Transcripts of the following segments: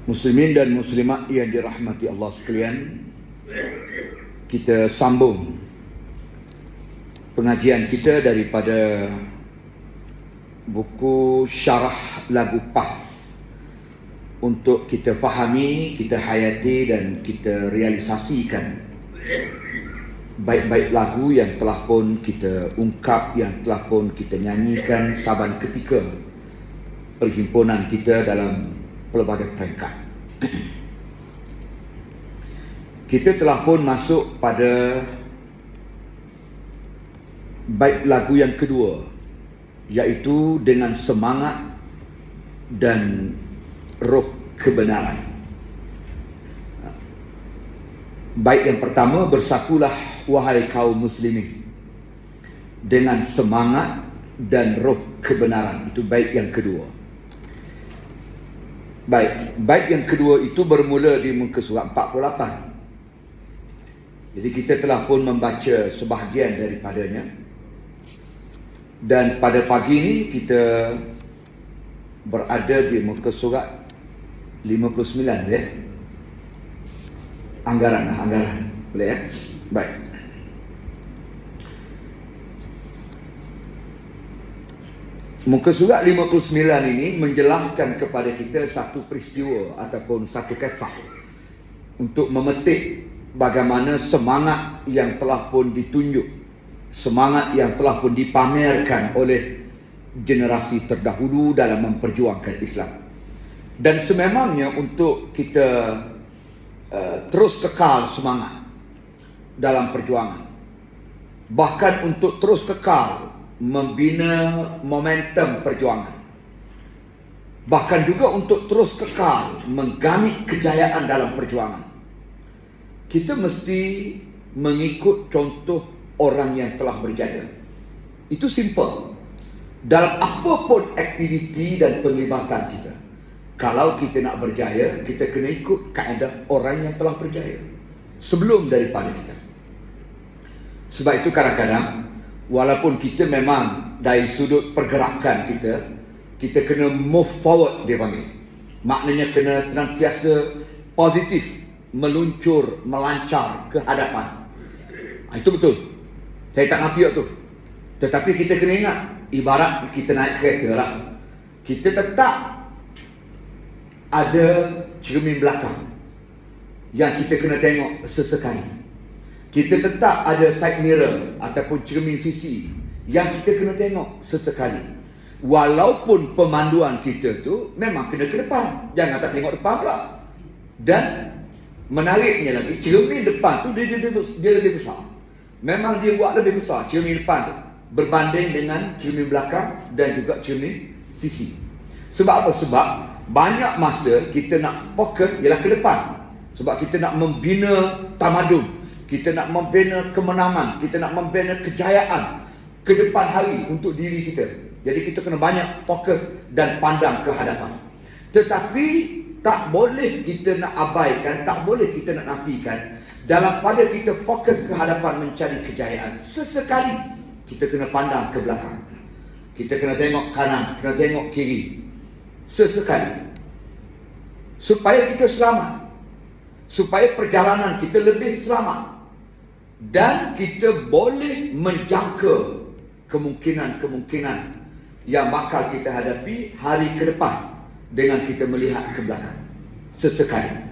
Muslimin dan muslimat yang dirahmati Allah sekalian, kita sambung pengajian kita daripada buku Syarah Lagu PAF untuk kita fahami, kita hayati dan kita realisasikan baik-baik lagu yang telah pun kita ungkap, yang telah pun kita nyanyikan saban ketika perhimpunan kita dalam pelbagai peringkat. Kita telah pun masuk pada bait lagu yang kedua, iaitu dengan semangat dan roh kebenaran. Bait yang pertama, bersakulah wahai kaum muslimin dengan semangat dan roh kebenaran. Itu bait yang kedua. Bait yang kedua itu bermula di muka surat 48. Jadi kita telah pun membaca sebahagian daripadanya. Dan pada pagi ini kita berada di muka surat 59 ya. Anggaran. Boleh ya? Baik. Muka surat 59 ini menjelaskan kepada kita satu peristiwa ataupun satu kisah untuk memetik bagaimana semangat yang telah pun ditunjuk, semangat yang telah pun dipamerkan oleh generasi terdahulu dalam memperjuangkan Islam. Dan sememangnya untuk kita terus kekal semangat dalam perjuangan, bahkan untuk terus kekal membina momentum perjuangan, bahkan juga untuk terus kekal menggamit kejayaan dalam perjuangan, kita mesti mengikut contoh orang yang telah berjaya. Itu simple. Dalam apapun aktiviti dan penglibatan kita, kalau kita nak berjaya, kita kena ikut kaedah orang yang telah berjaya sebelum daripada kita. Sebab itu kadang-kadang walaupun kita memang dari sudut pergerakan kita kena move forward, dia panggil. Maknanya kena senantiasa positif, meluncur, melancar ke hadapan. Itu betul. Saya tak nafiak tu. Tetapi kita kena ingat, ibarat kita naik kereta lah, kita tetap ada cermin belakang yang kita kena tengok sesekali. Kita tetap ada side mirror ataupun cermin sisi yang kita kena tengok sesekali. Walaupun pemanduan kita tu memang kena ke depan, jangan tak tengok depan pula. Dan menariknya lagi, cermin depan tu dia lebih besar. Memang dia buat lebih besar cermin depan tu berbanding dengan cermin belakang dan juga cermin sisi. Sebab apa? Sebab banyak masa kita nak fokus ialah ke depan. Sebab kita nak membina tamadun, kita nak membina kemenangan, kita nak membina kejayaan ke depan hari untuk diri kita. Jadi kita kena banyak fokus dan pandang ke hadapan. Tetapi tak boleh kita nak abaikan, tak boleh kita nak nafikan, dalam pada kita fokus ke hadapan mencari kejayaan, sesekali kita kena pandang ke belakang. Kita kena tengok kanan, kena tengok kiri. Sesekali. Supaya kita selamat. Supaya perjalanan kita lebih selamat. Dan kita boleh menjangka kemungkinan-kemungkinan yang bakal kita hadapi hari ke depan dengan kita melihat ke belakang sesekali.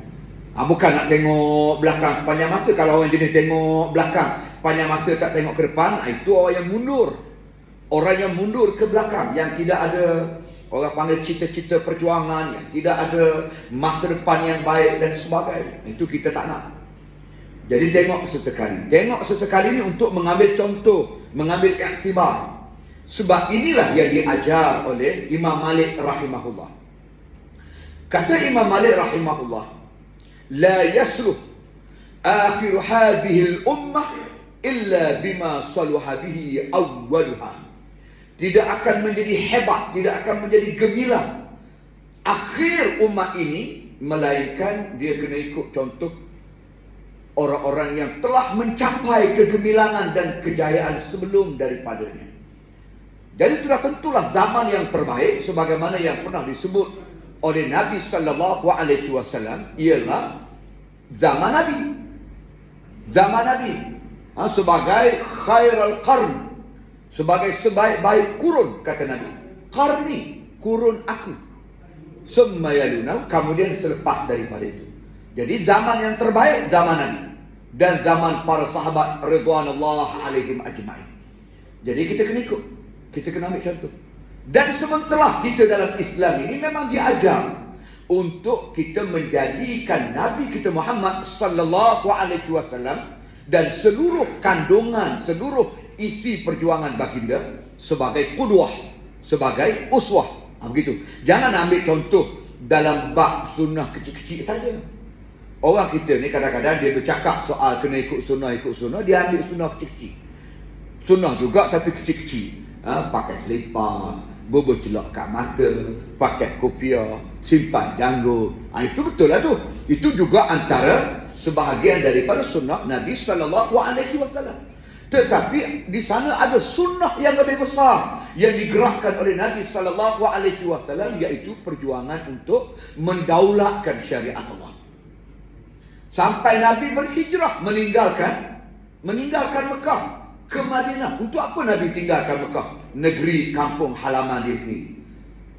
Bukan nak tengok belakang sepanjang masa. Kalau orang jenis tengok belakang sepanjang masa tak tengok ke depan, itu orang yang mundur. Orang yang mundur ke belakang, yang tidak ada, orang panggil cita-cita perjuangan, yang tidak ada masa depan yang baik dan sebagainya. Itu kita tak nak. Jadi tengok sesekali. Tengok sesekali ni untuk mengambil contoh, mengambil iktibar. Sebab inilah yang diajar oleh Imam Malik rahimahullah. Kata Imam Malik rahimahullah, la yasluh akhir hadhihi al-ummah illa bima saluha bihi awwaluha. Tidak akan menjadi hebat, tidak akan menjadi gemilang akhir umat ini, melainkan dia kena ikut contoh orang-orang yang telah mencapai kegemilangan dan kejayaan sebelum daripadanya. Jadi sudah tentulah zaman yang terbaik sebagaimana yang pernah disebut oleh Nabi sallallahu alaihi wasallam ialah zaman Nabi. Zaman Nabi sebagai khairul qarn, sebagai sebaik-baik kurun, kata Nabi. Qarni, kurun aku. Summa yaluna, kemudian selepas daripada itu. Jadi zaman yang terbaik zaman Nabi dan zaman para sahabat ridwanullah alaihim ajma'in. Jadi kita kena ikut, kita kena ambil contoh. Dan sementara kita dalam Islam ini memang diajar untuk kita menjadikan Nabi kita Muhammad sallallahu alaihi wasallam dan seluruh kandungan, seluruh isi perjuangan baginda sebagai qudwah, sebagai uswah. Begitu. Jangan ambil contoh dalam bab sunnah kecil-kecil saja. Orang kita ni kadang-kadang dia bercakap soal kena ikut sunnah, dia ambil sunnah kecil-kecil. Sunnah juga tapi kecil-kecil. Pakai selipar, bubur celak kat mata, pakai kopiah, simpan janggut. Itu betul lah tu. Itu juga antara sebahagian daripada sunnah Nabi sallallahu alaihi wasallam. Tetapi di sana ada sunnah yang lebih besar yang digerakkan oleh Nabi sallallahu alaihi wasallam, iaitu perjuangan untuk mendaulatkan syariat Allah. Sampai Nabi berhijrah meninggalkan Mekah ke Madinah. Untuk apa Nabi tinggalkan Mekah? Negeri kampung halaman dia sendiri.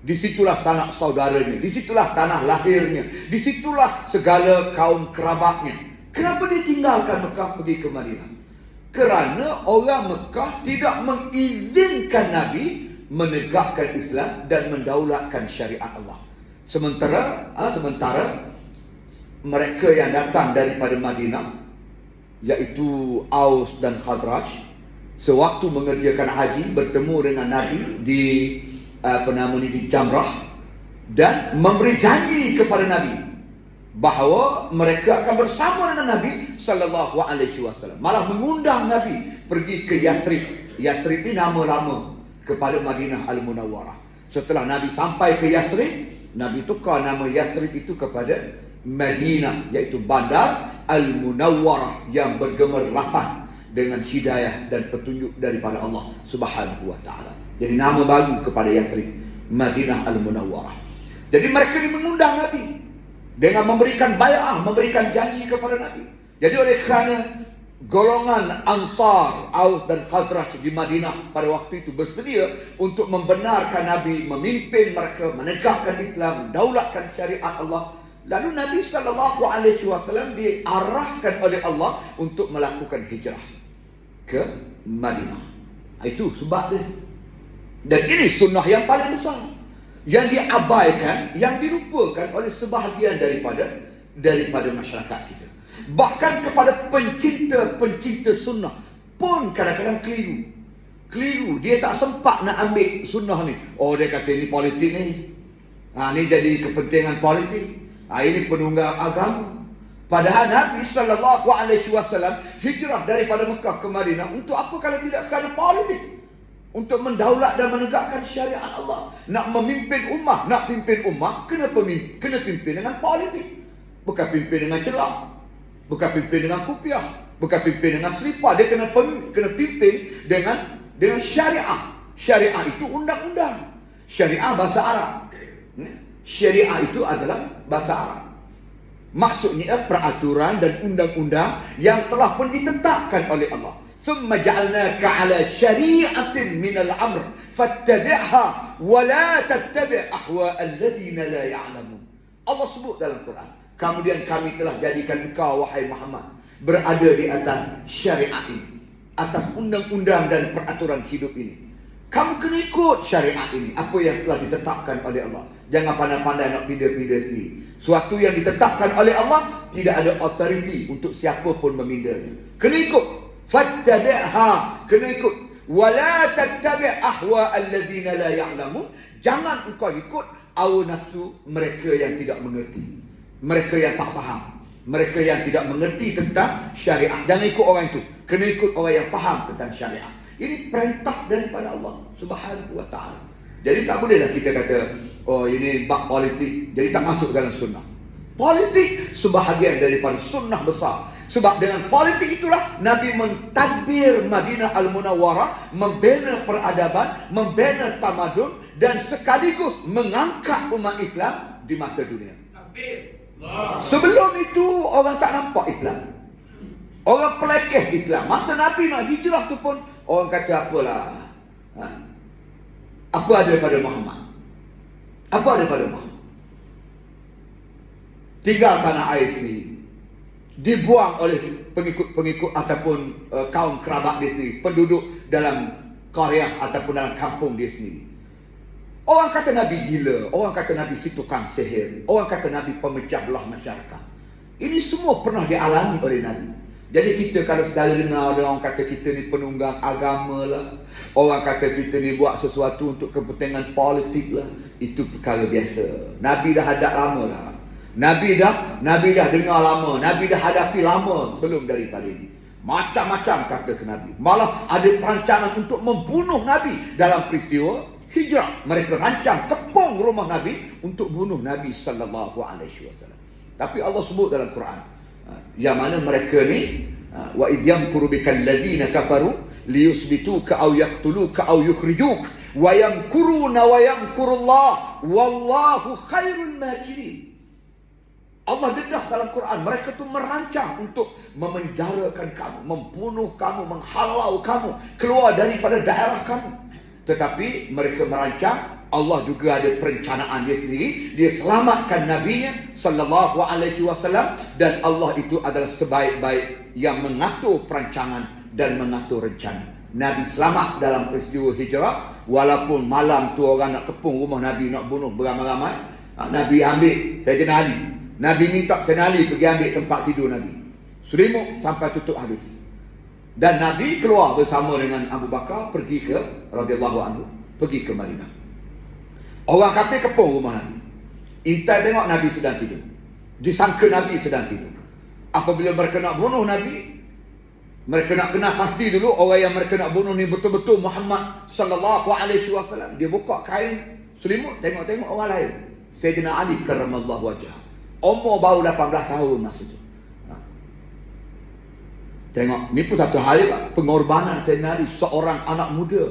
Disitulah sanak saudaranya, disitulah tanah lahirnya, disitulah segala kaum kerabatnya. Kenapa dia tinggalkan Mekah pergi ke Madinah? Kerana orang Mekah tidak mengizinkan Nabi menegakkan Islam dan mendaulatkan syariat Allah. Sementara mereka yang datang daripada Madinah, iaitu Aus dan Khazraj, sewaktu mengerjakan haji bertemu dengan Nabi di di Jamrah dan memberi janji kepada Nabi bahawa mereka akan bersama dengan Nabi sallallahu alaihi wasallam. Malah mengundang Nabi pergi ke Yathrib. Yathrib ni nama lama kepada Madinah Al-Munawwarah. Setelah Nabi sampai ke Yathrib, Nabi tukar nama Yathrib itu kepada Madinah, iaitu bandar Al-Munawwarah yang bergemerlapan dengan hidayah dan petunjuk daripada Allah Subhanahu wa taala. Jadi nama baru kepada Yathrib, Madinah Al-Munawwarah. Jadi mereka ini mengundang Nabi dengan memberikan bai'ah, memberikan janji kepada Nabi. Jadi oleh kerana golongan Ansar, Aus dan Khazraj di Madinah pada waktu itu bersedia untuk membenarkan Nabi, memimpin mereka, menegakkan Islam, mendaulatkan syariat Allah, lalu Nabi SAW diarahkan oleh Allah untuk melakukan hijrah ke Madinah. Itu sebab dia. Dan ini sunnah yang paling besar, yang diabaikan, yang dilupakan oleh sebahagian daripada masyarakat kita. Bahkan kepada pencinta sunnah pun kadang-kadang keliru. Dia tak sempat nak ambil sunnah ni. Oh, dia kata ini politik ni. Ni jadi kepentingan politik. Ini penunggang agama. Padahal Nabi sallallahu alaihi wasallam hijrah daripada Mekah ke Madinah untuk apa kalau tidak kerana politik? Untuk mendaulat dan menegakkan syariat Allah. Nak memimpin ummah, kena pimpin dengan politik. Bukan pimpin dengan celak, bukan pimpin dengan kopiah, bukan pimpin dengan selipar. Dia kena pimpin dengan syariah. Syariah itu undang-undang. Syariah bahasa Arab. Syariah itu adalah bahasa Arab. Maksudnya peraturan dan undang-undang yang telah pun ditetapkan oleh Allah. Thumma ja'alnaka 'ala syari'atin minal amr fattabi'ha wa la tattabi' ahwa' alladhina la ya'lamun. Allah sebut dalam Quran, kemudian kami telah jadikan engkau wahai Muhammad berada di atas syariat ini, atas undang-undang dan peraturan hidup ini. Kamu kena ikut syariat ini, apa yang telah ditetapkan oleh Allah. Jangan pandai-pandai nak pindah-pindah sendiri. Suatu yang ditetapkan oleh Allah, tidak ada authority untuk siapa pun memindahnya. Kena ikut. Fattabi'ha, kena ikut. Wala tattabi' ahwa alladhina la ya'lamun. Jangan engkau ikut hawa nafsu mereka yang tidak mengerti, mereka yang tak faham, mereka yang tidak mengerti tentang syariat. Jangan ikut orang itu. Kena ikut orang yang faham tentang syariat. Ini perintah daripada Allah Subhanahu wa ta'ala. Jadi tak bolehlah kita kata, oh ini bab politik, jadi tak masuk dalam sunnah. Politik sebahagian daripada sunnah besar. Sebab dengan politik itulah Nabi mentadbir Madinah Al-Munawwarah, membina peradaban, membina tamadun, dan sekaligus mengangkat umat Islam di mata dunia. Sebelum itu orang tak nampak Islam. Orang pelekeh Islam. Masa Nabi nak hijrah tu pun orang kata apalah. Apa ada pada Muhammad? Apa ada pada Muhammad? Tinggal tanah air sendiri, dibuang oleh pengikut-pengikut ataupun kaum kerabat dia sendiri, penduduk dalam qaryah ataupun dalam kampung dia sendiri. Orang kata Nabi gila, orang kata Nabi si tukang sihir, orang kata Nabi pemecah belah masyarakat. Ini semua pernah dialami oleh Nabi. Jadi kita kalau sedara dengar orang kata kita ni penunggang agama lah, orang kata kita ni buat sesuatu untuk kepentingan politik lah, itu perkara biasa. Nabi dah hadap lama lah. Nabi dah dengar lama, Nabi dah hadapi lama sebelum daripada ini. Macam-macam kata ke Nabi. Malah ada perancangan untuk membunuh Nabi dalam peristiwa hijrah. Mereka rancang kepung rumah Nabi untuk bunuh Nabi sallallahu alaihi wasallam. Tapi Allah sebut dalam Quran, yang mana mereka ni wa idh yamkuru bikal ladina kafaru liyusbituka aw yaqtuluka aw yukhrijuk wa yamkuruna wa yamkurullah wallahu khairul makirin. Allah dedah dalam Quran, mereka tu merancang untuk memenjarakan kamu, membunuh kamu, menghalau kamu keluar daripada daerah kamu. Tetapi mereka merancang, Allah juga ada perencanaan dia sendiri. Dia selamatkan Nabi-Nya sallallahu alaihi wasallam, dan Allah itu adalah sebaik-baik yang mengatur perancangan dan mengatur rencana. Nabi selamat dalam peristiwa hijrah. Walaupun malam tu orang nak kepung rumah Nabi, nak bunuh beramai-ramai, Nabi ambil Sayyidina Ali. Nabi minta Sayyidina Ali pergi ambil tempat tidur Nabi, selimut sampai tutup habis. Dan Nabi keluar bersama dengan Abu Bakar pergi ke radhiyallahu anhu, pergi ke Madinah. Orang kafir kepung rumah Nabi, intai tengok Nabi sedang tidur, disangka Nabi sedang tidur. Apabila mereka nak bunuh Nabi, mereka nak kenal pasti dulu orang yang mereka nak bunuh ni betul-betul Muhammad sallallahu alaihi wasallam. Dia buka kain selimut, tengok-tengok orang lain. Sayyidina Ali karramallahu wajhah, umur baru 18 tahun masa tu. Tengok, ni pun satu hal Pak, pengorbanan Sayyidina Ali, seorang anak muda,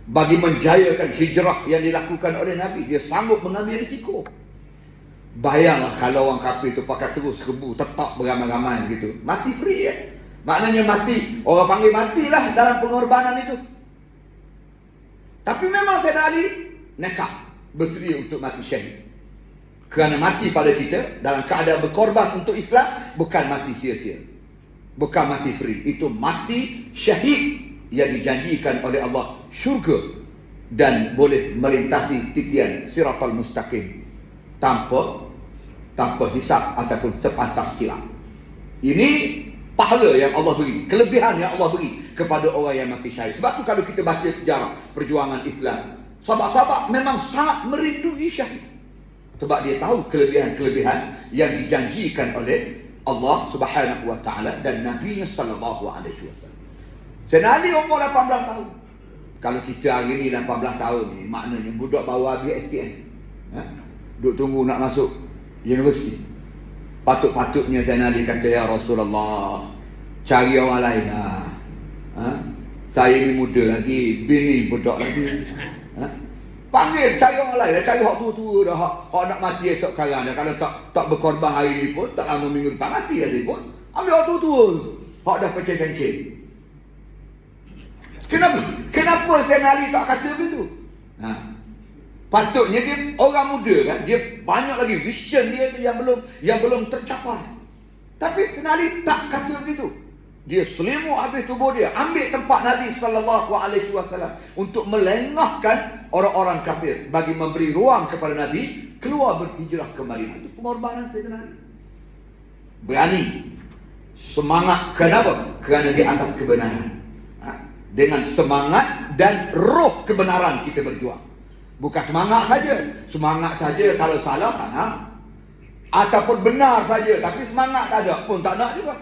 bagi menjayakan hijrah yang dilakukan oleh Nabi. Dia sanggup mengambil risiko. Bayanglah kalau orang kafir tu pakai terus serbu, tetap beramai-ramai gitu, mati free ya. Maknanya mati, orang panggil matilah dalam pengorbanan itu. Tapi memang Sayyidina Ali nekat bersedia untuk mati syahid. Kerana mati pada kita dalam keadaan berkorban untuk Islam bukan mati sia-sia, bukan mati free. Itu mati syahid yang dijanjikan oleh Allah syurga dan boleh melintasi titian siratal mustaqim tanpa hisab ataupun sepantas kilap. Ini pahala yang Allah beri, kelebihan yang Allah beri kepada orang yang mati syahid. Sebab tu kalau kita baca sejarah perjuangan Islam, sahabat-sahabat memang sangat merindui syahid. Sebab dia tahu kelebihan-kelebihan yang dijanjikan oleh Allah Subhanahu wa taala dan Nabi-Nya sallallahu alaihi wasallam. Sayyidina Ali umur 18 tahun. Kalau kita hari ni 18 tahun ni, maknanya budak baru habis SPM. Duk tunggu nak masuk universiti. Patut-patutnya Sayyidina Ali kata, ya Rasulullah, cari orang lain lah. Saya ni muda lagi, bini budak lagi. Panggil, cari orang lain, cari hak tua-tua dah, hak nak mati esok sekarang dah. Kalau tak berkorban hari ni pun, tak lama minggu depan mati dah dia pun. Ambil hak tua-tua, hak dah pencen-pencen. Kenapa Sayyidina Ali tak kata begitu? Patutnya dia orang muda kan, dia banyak lagi vision dia tu yang belum tercapai. Tapi Sayyidina Ali tak kata begitu. Dia selimut habis tubuh dia, ambil tempat Nabi sallallahu alaihi wasallam untuk melengahkan orang-orang kafir, bagi memberi ruang kepada Nabi keluar berhijrah ke Madinah. Itu pengorbanan Sayyidina Ali. Berani, semangat. Kenapa? Kerana di atas kebenaran. Dengan semangat dan roh kebenaran kita berjuang. Bukan semangat saja kalau salah tak nak, ataupun benar saja tapi semangat tak ada pun tak nak juga.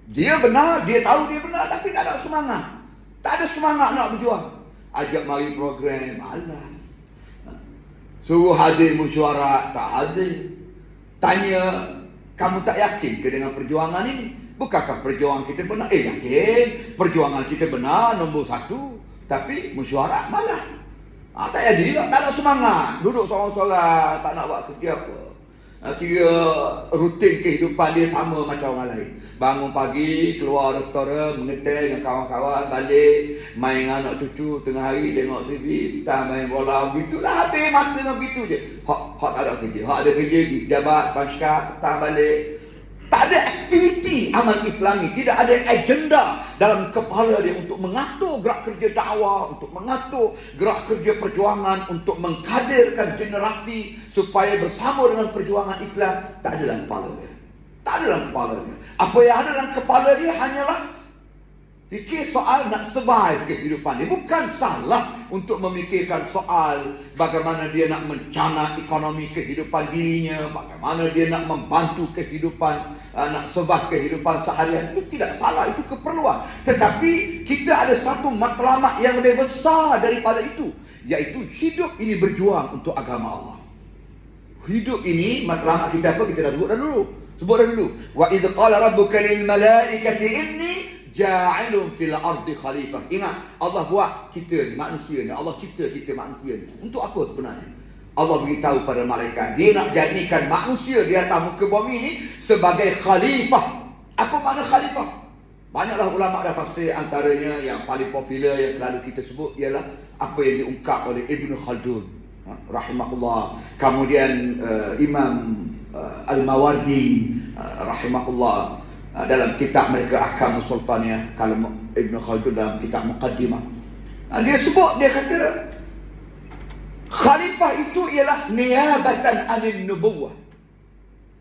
Dia benar, dia tahu dia benar, tapi tak ada semangat. Tak ada semangat nak berjuang. Ajak mari program, malas. Suruh hadir mesyuarat, tak hadir. Tanya, kamu tak yakin ke dengan perjuangan ini? Bukankah perjuangan kita benar? Yakin. Perjuangan kita benar, nombor 1. Tapi mesyuarat malas. Tak jadi lah, tak ada semangat. Duduk seorang-seorang, tak nak buat kerja apa. Kira rutin kehidupan dia sama macam orang lain. Bangun pagi, keluar restoran, mengetel dengan kawan-kawan, balik, main dengan anak cucu, tengah hari tengok TV, tak main bola, begitulah habis masa dengan begitu je. Hak tak ada kerja. Hak ada kerja, jabat, pasca, tak balik. Tak ada aktiviti amal Islami, tidak ada agenda dalam kepala dia untuk mengatur gerak kerja dakwah, untuk mengatur gerak kerja perjuangan, untuk mengkadirkan generasi supaya bersama dengan perjuangan Islam. Tak ada dalam kepala dia. Tak ada dalam kepala dia. Apa yang ada dalam kepala dia hanyalah fikir soal nak survive kehidupan dia. Bukan salah untuk memikirkan soal bagaimana dia nak mencana ekonomi kehidupan dirinya, bagaimana dia nak membantu kehidupan, nak survive kehidupan seharian. Itu tidak salah, itu keperluan. Tetapi kita ada satu matlamat yang lebih besar daripada itu, iaitu hidup ini berjuang untuk agama Allah. Hidup ini matlamat kita apa? Kita dah sebut dah dulu. Wa idh qala rabbuka lil malaikati inni ja'ilun fil ardi khalifah. Ingat, Allah buat kita ni, manusia ni. Allah cipta kita manusia ni. Untuk apa sebenarnya? Allah beritahu pada malaikat, dia nak jadikan manusia di atas muka bumi ni sebagai khalifah. Apa makna khalifah? Banyaklah ulama dah tafsir, antaranya yang paling popular yang selalu kita sebut ialah apa yang diungkap oleh Ibn Khaldun, rahimahullah. Kemudian Imam Al-Mawardi, rahimahullah, dalam kitab mereka Ahkam Sultaniyah. Kalau Ibn Khaldun dalam kitab Muqaddimah, dia sebut, dia kata khalifah itu ialah niyabatan anin nubuwah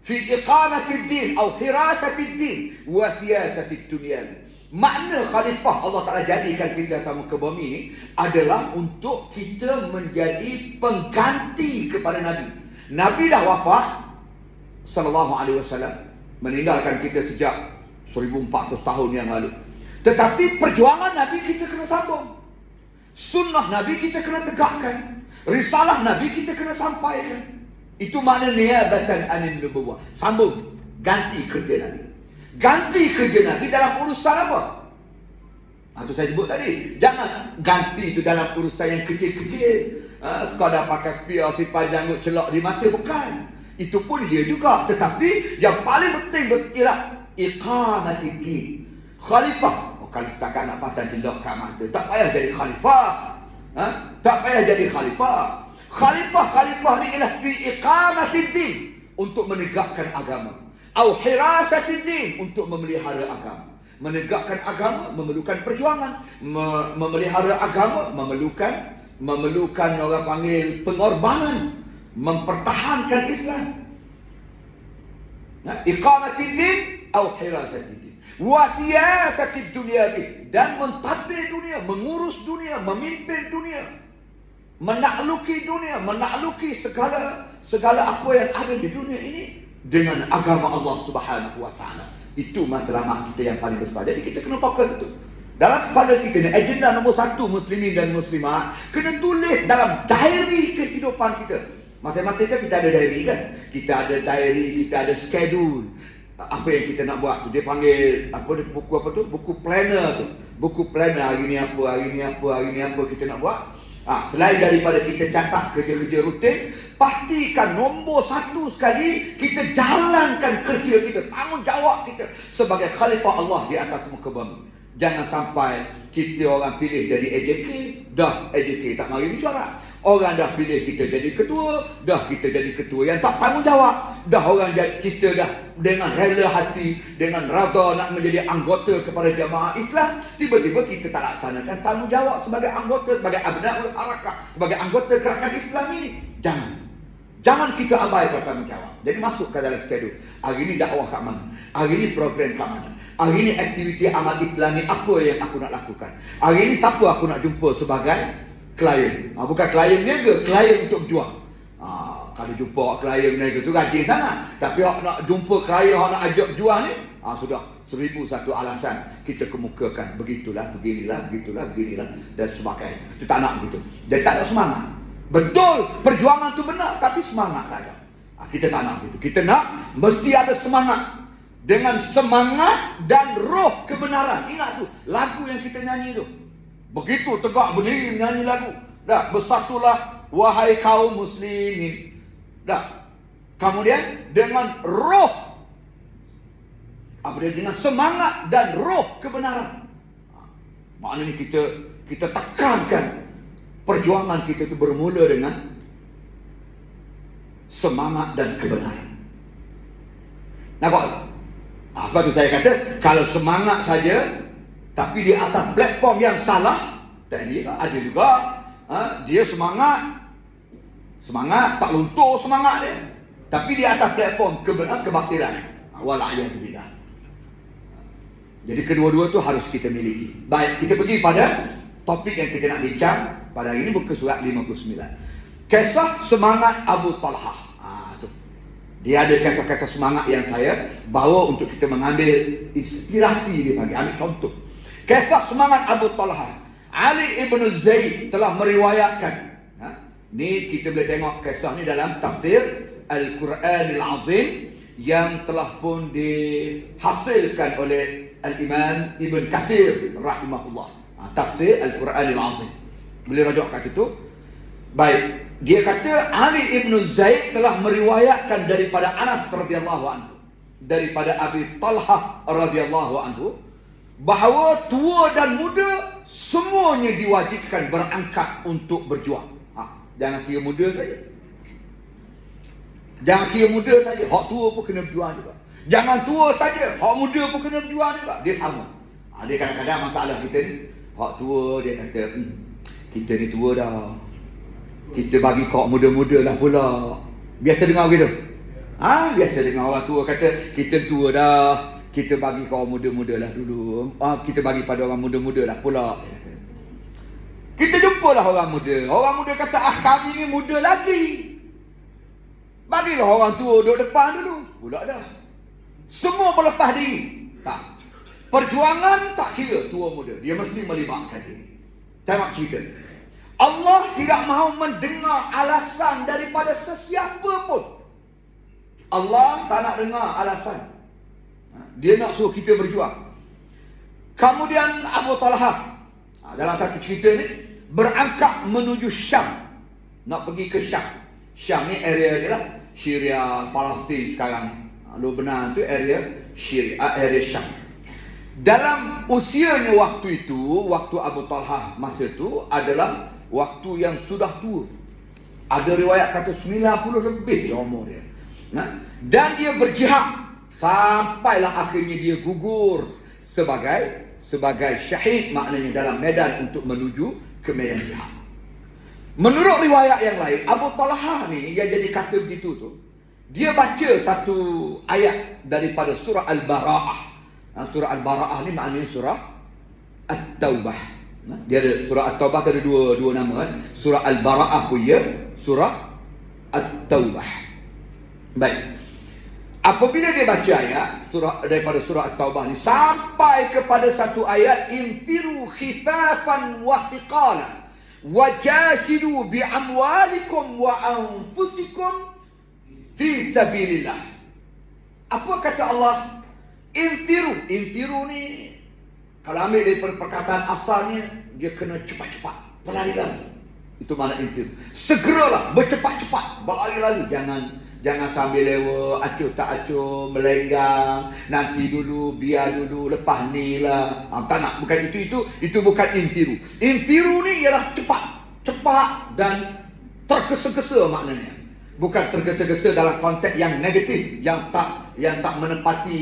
fi iqamatid din atau hirasatid din wa siyasatid dunia. Makna khalifah Allah Ta'ala jadikan kita atas muka bumi ini adalah untuk kita menjadi pengganti kepada Nabi. Nabi dah wafat sallallahu alaihi wasallam, meninggalkan kita sejak 1400 tahun yang lalu. Tetapi perjuangan Nabi kita kena sambung. Sunnah Nabi kita kena tegakkan. Risalah Nabi kita kena sampaikan. Itu makna niyabatan anin nubuwah. Sambung, ganti kerja Nabi. Ganti kerja Nabi dalam urusan apa? Itu saya sebut tadi. Jangan ganti itu dalam urusan yang kecil-kecil. Sekadar pakai piar, simpan janggut, celak di mata, bukan. Itu pun dia juga. Tetapi yang paling penting ialah iqamatid din. Khalifah. Kalau setakat nak pasang celak kat mata, tak payah jadi khalifah. Tak payah jadi khalifah. Khalifah ni ialah fi iqamatid din, untuk menegakkan agama. Au hirasatid din, untuk memelihara agama. Menegakkan agama memerlukan perjuangan. Memelihara agama memerlukan orang panggil pengorbanan. Mempertahankan Islam. Iqamatid din au hirasatid din wa siyasatid dunia, dan mentadbir dunia, mengurus dunia, memimpin dunia, menakluki dunia, menakluki segala apa yang ada di dunia ini dengan agama Allah Subhanahu wa taala. Itu matlamat kita yang paling besar. Jadi kita kena fokus itu. Dalam kepala kita ni, agenda nombor 1 muslimin dan muslimat kena tulis dalam diary kehidupan kita. Masing-masing kan kita ada diary kan? Kita ada diary, kita ada schedule. Apa yang kita nak buat tu, dia panggil buku apa tu? Buku planner tu. Buku planner, hari ni apa kita nak buat. Selain daripada kita catat kerja-kerja rutin, pastikan nombor 1 sekali kita jalankan kerja kita, tanggungjawab kita sebagai khalifah Allah di atas muka bumi. Jangan sampai kita orang pilih jadi AJK, dah AJK tak mari mesyuarat. Orang dah pilih kita jadi ketua, dah kita jadi ketua yang tak tanggungjawab. Dah kita dah dengan rela hati, dengan rada nak menjadi anggota kepada jamaah Islam, tiba-tiba kita tak laksanakan tanggungjawab sebagai anggota, sebagai abnaul harakah, sebagai anggota gerakan Islam ini. Jangan kita abaikan tanggungjawab. Jadi masuk ke dalam schedule. Hari ini dakwah kat mana? Hari ini program kat mana? Hari ini aktiviti amal Islam ni apa yang aku nak lakukan? Hari ini siapa aku nak jumpa sebagai klien? Bukan klien niaga, klien untuk berjuang. Kalau jumpa klien niaga tu rajin sangat. Tapi nak jumpa klien, nak ajak berjuang ni, sudah 1001 alasan kita kemukakan. Begitulah, beginilah, dan sebagainya. Itu tak nak begitu. Jadi tak ada semangat. Betul, perjuangan tu benar, tapi semangat tak ada. Kita tak nak begitu. Kita nak mesti ada semangat. Dengan semangat dan roh kebenaran. Ingat tu, lagu yang kita nyanyi tu. Begitu tegak berdiri menyanyi lagu. Dah, bersatulah wahai kaum muslimin. Dah. Kemudian dengan roh, apa dia, dengan semangat dan roh kebenaran. Maknanya kita tekankan perjuangan kita itu bermula dengan semangat dan kebenaran. Nampak? Apa tu saya kata, kalau semangat saja tapi di atas platform yang salah, tadi ada juga dia semangat tak luntur semangat dia, tapi di atas platform kebatilan. Wala'iyadzubillah. Jadi kedua-dua tu harus kita miliki. Baik, kita pergi pada topik yang kita nak bincang pada hari ini, muka surat 59. Kisah semangat Abu Talhah. Tu. Dia ada kisah-kisah semangat yang saya bawa untuk kita mengambil inspirasi dia bagi, ambil contoh. Kisah semangat Abu Talhah. Ali ibn Zaid telah meriwayatkan. Ni kita boleh tengok kisah ni dalam tafsir Al-Quranil Azim yang telah pun dihasilkan oleh Al-Imam Ibn Kathir rahimahullah. Tafsir Al-Quranil Azim. Boleh rujuk kat situ. Baik, dia kata Ali ibn Zaid telah meriwayatkan daripada Anas radhiyallahu anhu, daripada Abi Talhah radhiyallahu anhu, bahawa tua dan muda semuanya diwajibkan berangkat untuk berjuang. Jangan kira muda saja. Jangan kira muda saja, hak tua pun kena berjuang juga. Jangan tua saja, hak muda pun kena berjuang juga. Dia sama. Dia kadang-kadang masalah kita ni, hak tua dia kata, kita ni tua dah, kita bagi kau muda-muda lah pula. Biasa dengar begitu. Biasa dengar orang tua kata, kita tua dah, kita bagi kau muda-muda lah dulu. Kita bagi pada orang muda-muda lah pula. Kita jumpalah orang muda. Orang muda kata, kami ni muda lagi, bagilah orang tua duduk depan dulu. Pula dah. Semua berlepas diri. Tak. Perjuangan tak kira tua muda. Dia mesti melibatkan diri. Tengok cerita ni. Allah tidak mahu mendengar alasan daripada sesiapa pun. Allah tak nak dengar alasan. Dia nak suruh kita berjuang. Kemudian Abu Talhah, dalam satu cerita ni, berangkat menuju Syam. Nak pergi ke Syam. Syam ni area dia lah, Syria, Palestin sekarang ni. Lebanon tu area Syria, area Syam. Dalam usianya waktu itu, waktu Abu Talhah masa tu adalah waktu yang sudah tua. Ada riwayat kata 90 lebih umur dia. Dan dia berjihad sampailah akhirnya dia gugur sebagai syahid, maknanya dalam medan untuk menuju ke medan jihad. Menurut riwayat yang lain, Abu Talhah ni yang jadi kata begitu tu, dia baca satu ayat daripada surah Al-Bara'ah. Surah Al-Bara'ah ni maknanya surah At-Taubah. Dia ada surah At-Taubah, ada dua nama kan. Surah Al-Bara'ah pun ya, surah At-Taubah. Baik. Apabila dia baca ayat daripada surah At-Taubah ni sampai kepada satu ayat, infiru khifafan wa thiqala wajahidu bi amwalikum wa anfusikum fi sabilillah. Apa kata Allah? Infiru ni kalau ambil dari perkataan asalnya, dia kena cepat-cepat, berlari-lari. Itu makna infiru. Segeralah, bercepat-cepat, berlari-lari. Jangan sambil lewa, acuh tak acuh, melenggang, nanti dulu, biar dulu, lepas ni lah. Tak nak, bukan itu bukan infiru. Infiru ni ialah cepat dan tergesa-gesa maknanya. Bukan tergesa-gesa dalam konteks yang negatif, yang tak menepati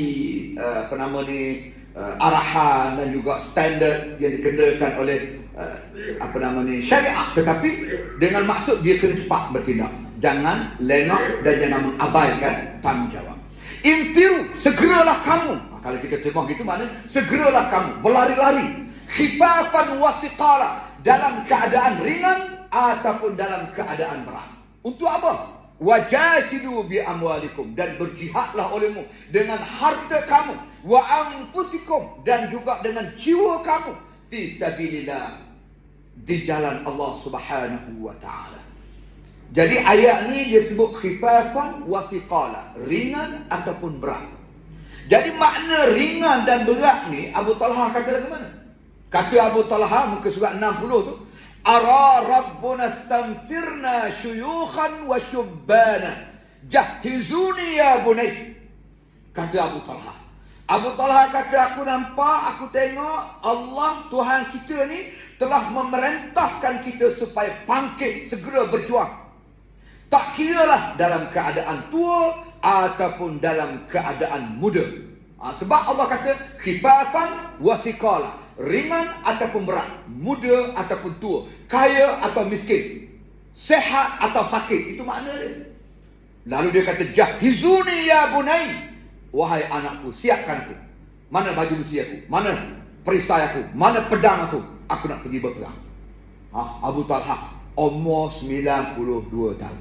arahan dan juga standard yang dikenakan oleh syariat, tetapi dengan maksud dia kena cepat bertindak. Jangan lengok dan jangan mengabaikan tanggungjawab. Infiru, segeralah kamu. Kalau kita terjemah gitu maknanya segeralah kamu, berlari-lari. Khifafan wa thiqala, dalam keadaan ringan ataupun dalam keadaan berat. Untuk apa? Wajahidu bi amwalikum, dan berjihadlah olehmu dengan harta kamu, wa anfusikum, dan juga dengan jiwa kamu, fi sabilillah, di jalan Allah Subhanahu wa taala. Jadi ayat ni dia sebut khifafan wa thiqala, ringan ataupun berat. Jadi makna ringan dan berat ni Abu Talhah kata lagu mana? Kata Abu Talhah muka surat 60 tu, Ara rabbuna stanfirna syuyukhan wa syubbana jahizuni ya bunay. Kata Abu Talha. Abu Talha kata, aku nampak, aku tengok Allah Tuhan kita ni telah memerintahkan kita supaya bangkit, segera berjuang. Tak kiralah dalam keadaan tua ataupun dalam keadaan muda. Sebab Allah kata khifafan wasiqala, ringan ataupun berat, muda ataupun tua, kaya atau miskin, sehat atau sakit. Itu makna dia. Lalu dia kata, jahizuni ya bunai, wahai anakku, siapkan aku. Mana baju besi aku, mana perisai aku, mana pedang aku nak pergi berperang. Abu Talha umur 92 tahun.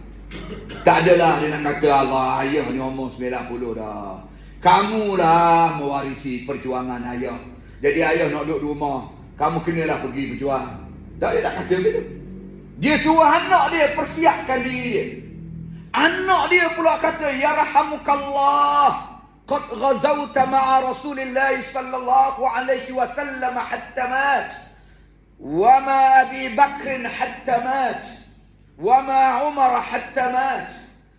Tak adalah dia nak kata, Allah, ayah ni umur 90 dah, kamulah mewarisi perjuangan ayah. Jadi ayah nak duduk di rumah, kamu kenalah pergi berjuang. Tak, dia tak kata begitu. Dia suruh anak dia persiapkan diri dia. Anak dia pula kata, ya rahamukallah, qad ghazawta ma'a Rasulillah sallallahu alaihi wasallam hatta mat, wa ma Abi Bakr hatta mat, wa ma Umar hatta mat,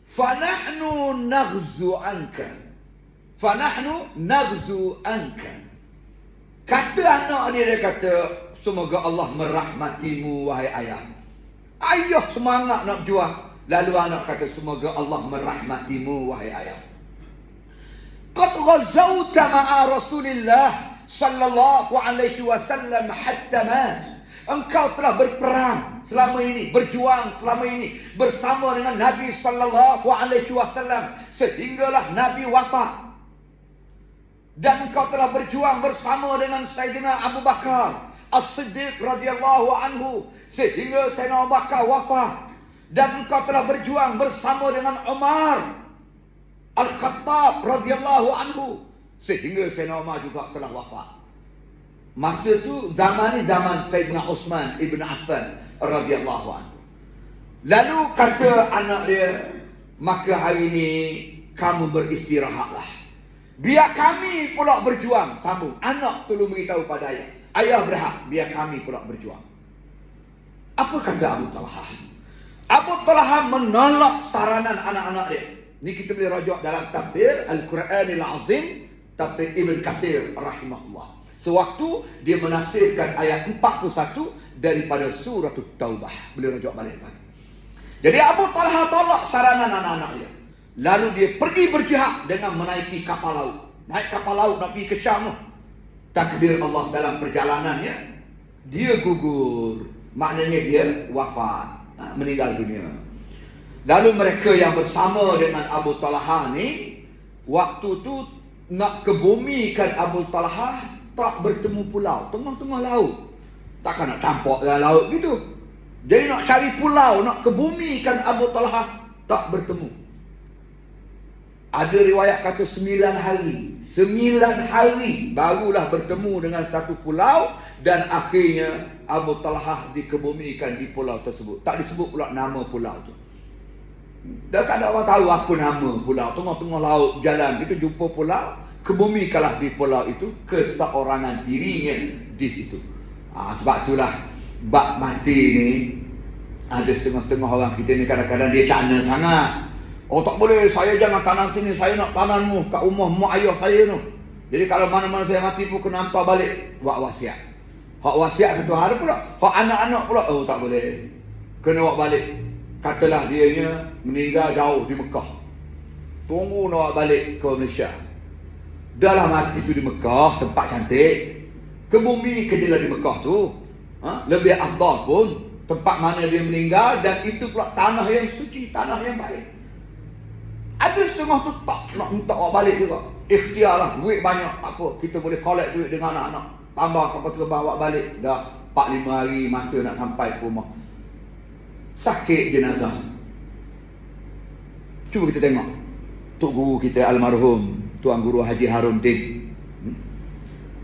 fanahnu naghzu anka, fanahnu naghzu anka. Kata anak dia kata, semoga Allah merahmatimu wahai ayah. Ayah semangat nak berjuang. Lalu anak kata, semoga Allah merahmatimu wahai ayah. Qad ghazawta ma'a Rasulillah sallallahu alaihi wasallam hatta mat. Engkau telah berperang selama ini, berjuang selama ini bersama dengan Nabi sallallahu alaihi wasallam sehinggalah Nabi wafat. Dan engkau telah berjuang bersama dengan Sayyidina Abu Bakar As-Siddiq radhiyallahu anhu sehingga Sayyidina Abu Bakar wafat. Dan engkau telah berjuang bersama dengan Umar Al-Khattab radhiyallahu anhu sehingga Sayyidina Umar juga telah wafat. Masa tu zaman ni zaman Sayyidina Uthman ibn Affan radhiyallahu anhu. Lalu kata anak dia, maka hari ni kamu beristirahatlah, biar kami pula berjuang. Sambung anak tolong beritahu pada ayah, ayah berhak, biar kami pula berjuang. Apa kata Abu Talha? Abu Talha menolak saranan anak-anak dia. Ni kita boleh rujuk dalam tafsir Al-Quranil Azim, tafsir Ibn Katsir rahimahullah. Sewaktu dia menafsirkan ayat 41 daripada surah Taubah. Boleh rujuk balik. Jadi Abu Talha tolak saranan anak-anak dia. Lalu dia pergi berjihad dengan menaiki kapal laut. Naik kapal laut nak pergi ke Syam. Takdir Allah dalam perjalanannya, dia gugur. Maknanya dia wafat, meninggal dunia. Lalu mereka yang bersama dengan Abu Talha ni, waktu tu nak kebumikan Abu Talha, tak bertemu pulau, tengah-tengah laut. Takkan nak campak dalam laut gitu. Jadi nak cari pulau, nak kebumikan Abu Talha, tak bertemu. Ada riwayat kata 9 hari. 9 hari barulah bertemu dengan satu pulau. Dan akhirnya Abu Talha dikebumikan di pulau tersebut. Tak disebut pula nama pulau tu. Dah tak ada orang tahu apa nama pulau. Tengah-tengah laut jalan kita jumpa pulau, kebumikanlah di pulau itu, keseorangan dirinya di situ. Sebab itulah bab mati ni, ada setengah-setengah orang kita ni kadang-kadang dia cana sangat. Oh tak boleh, saya jangan tanam sini, saya nak tanammu kat rumah mak ayah saya tu. Jadi kalau mana-mana saya mati pun kena hantar balik, buat wasiat. Hak wasiat satu hari pula, hak anak-anak pula, oh tak boleh, kena buat balik. Katalah dianya meninggal jauh di Mekah, tunggu nak buat balik ke Malaysia. Dahlah mati tu di Mekah, tempat cantik, ke bumi kejelah di Mekah tu, lebih afdal pun tempat mana dia meninggal. Dan itu pula tanah yang suci, tanah yang baik. Ada setengah tu tak nak minta awak balik juga. Ikhtiarlah, duit banyak, tak apa, kita boleh collect duit dengan anak-anak, tambah kapal terbang awak balik. Dah 4-5 hari masa nak sampai ke rumah, sakit jenazah. Cuba kita tengok Tok Guru kita almarhum Tuan Guru Haji Harun Din,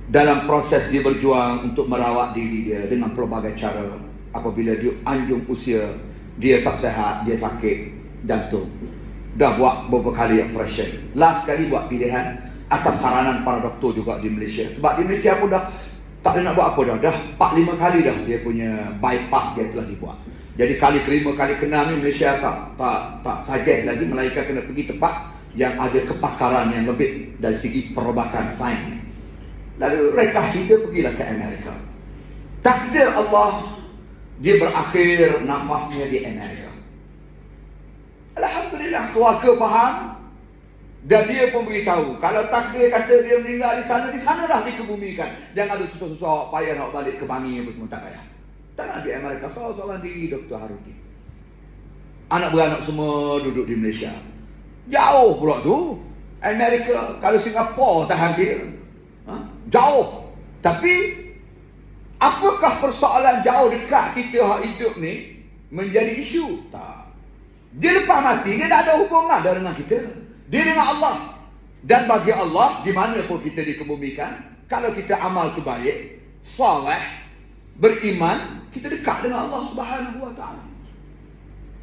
dalam proses dia berjuang untuk merawat diri dia dengan pelbagai cara. Apabila dia anjung usia, dia tak sihat, dia sakit jantung, dah buat beberapa kali operation. Last kali buat pilihan atas saranan para doktor juga di Malaysia. Sebab di Malaysia pun dah Tak ada nak buat apa dah. Dah 4-5 kali dah dia punya bypass dia telah dibuat. Jadi kali kelima, kali keenam ni Malaysia tak suggest lagi, melainkan kena pergi tempat yang ada kepakaran yang lebih dari segi perubatan sains. Lalu rekah kita pergilah ke Amerika. Takdir Allah, dia berakhir nafasnya di Amerika. Alhamdulillah, keluarga faham. Dan dia pun beritahu, kalau takdir kata dia meninggal di sanalah dikebumikan. Jangan ada susah-susah payah nak balik ke Bangi apa semua, tak payah. Tak nak di Amerika, seorang diri Dr. Harudin. Anak beranak semua duduk di Malaysia. Jauh pula tu Amerika. Kalau Singapura tahan dia, jauh. Tapi apakah persoalan jauh dekat kita hak hidup ni menjadi isu? Tak. Dia lepas mati, dia tak ada hubungan dah dengan kita. Dia dengan Allah. Dan bagi Allah, di mana pun kita dikebumikan, kalau kita amal tu baik, soleh, beriman, kita dekat dengan Allah Subhanahu Wa Taala.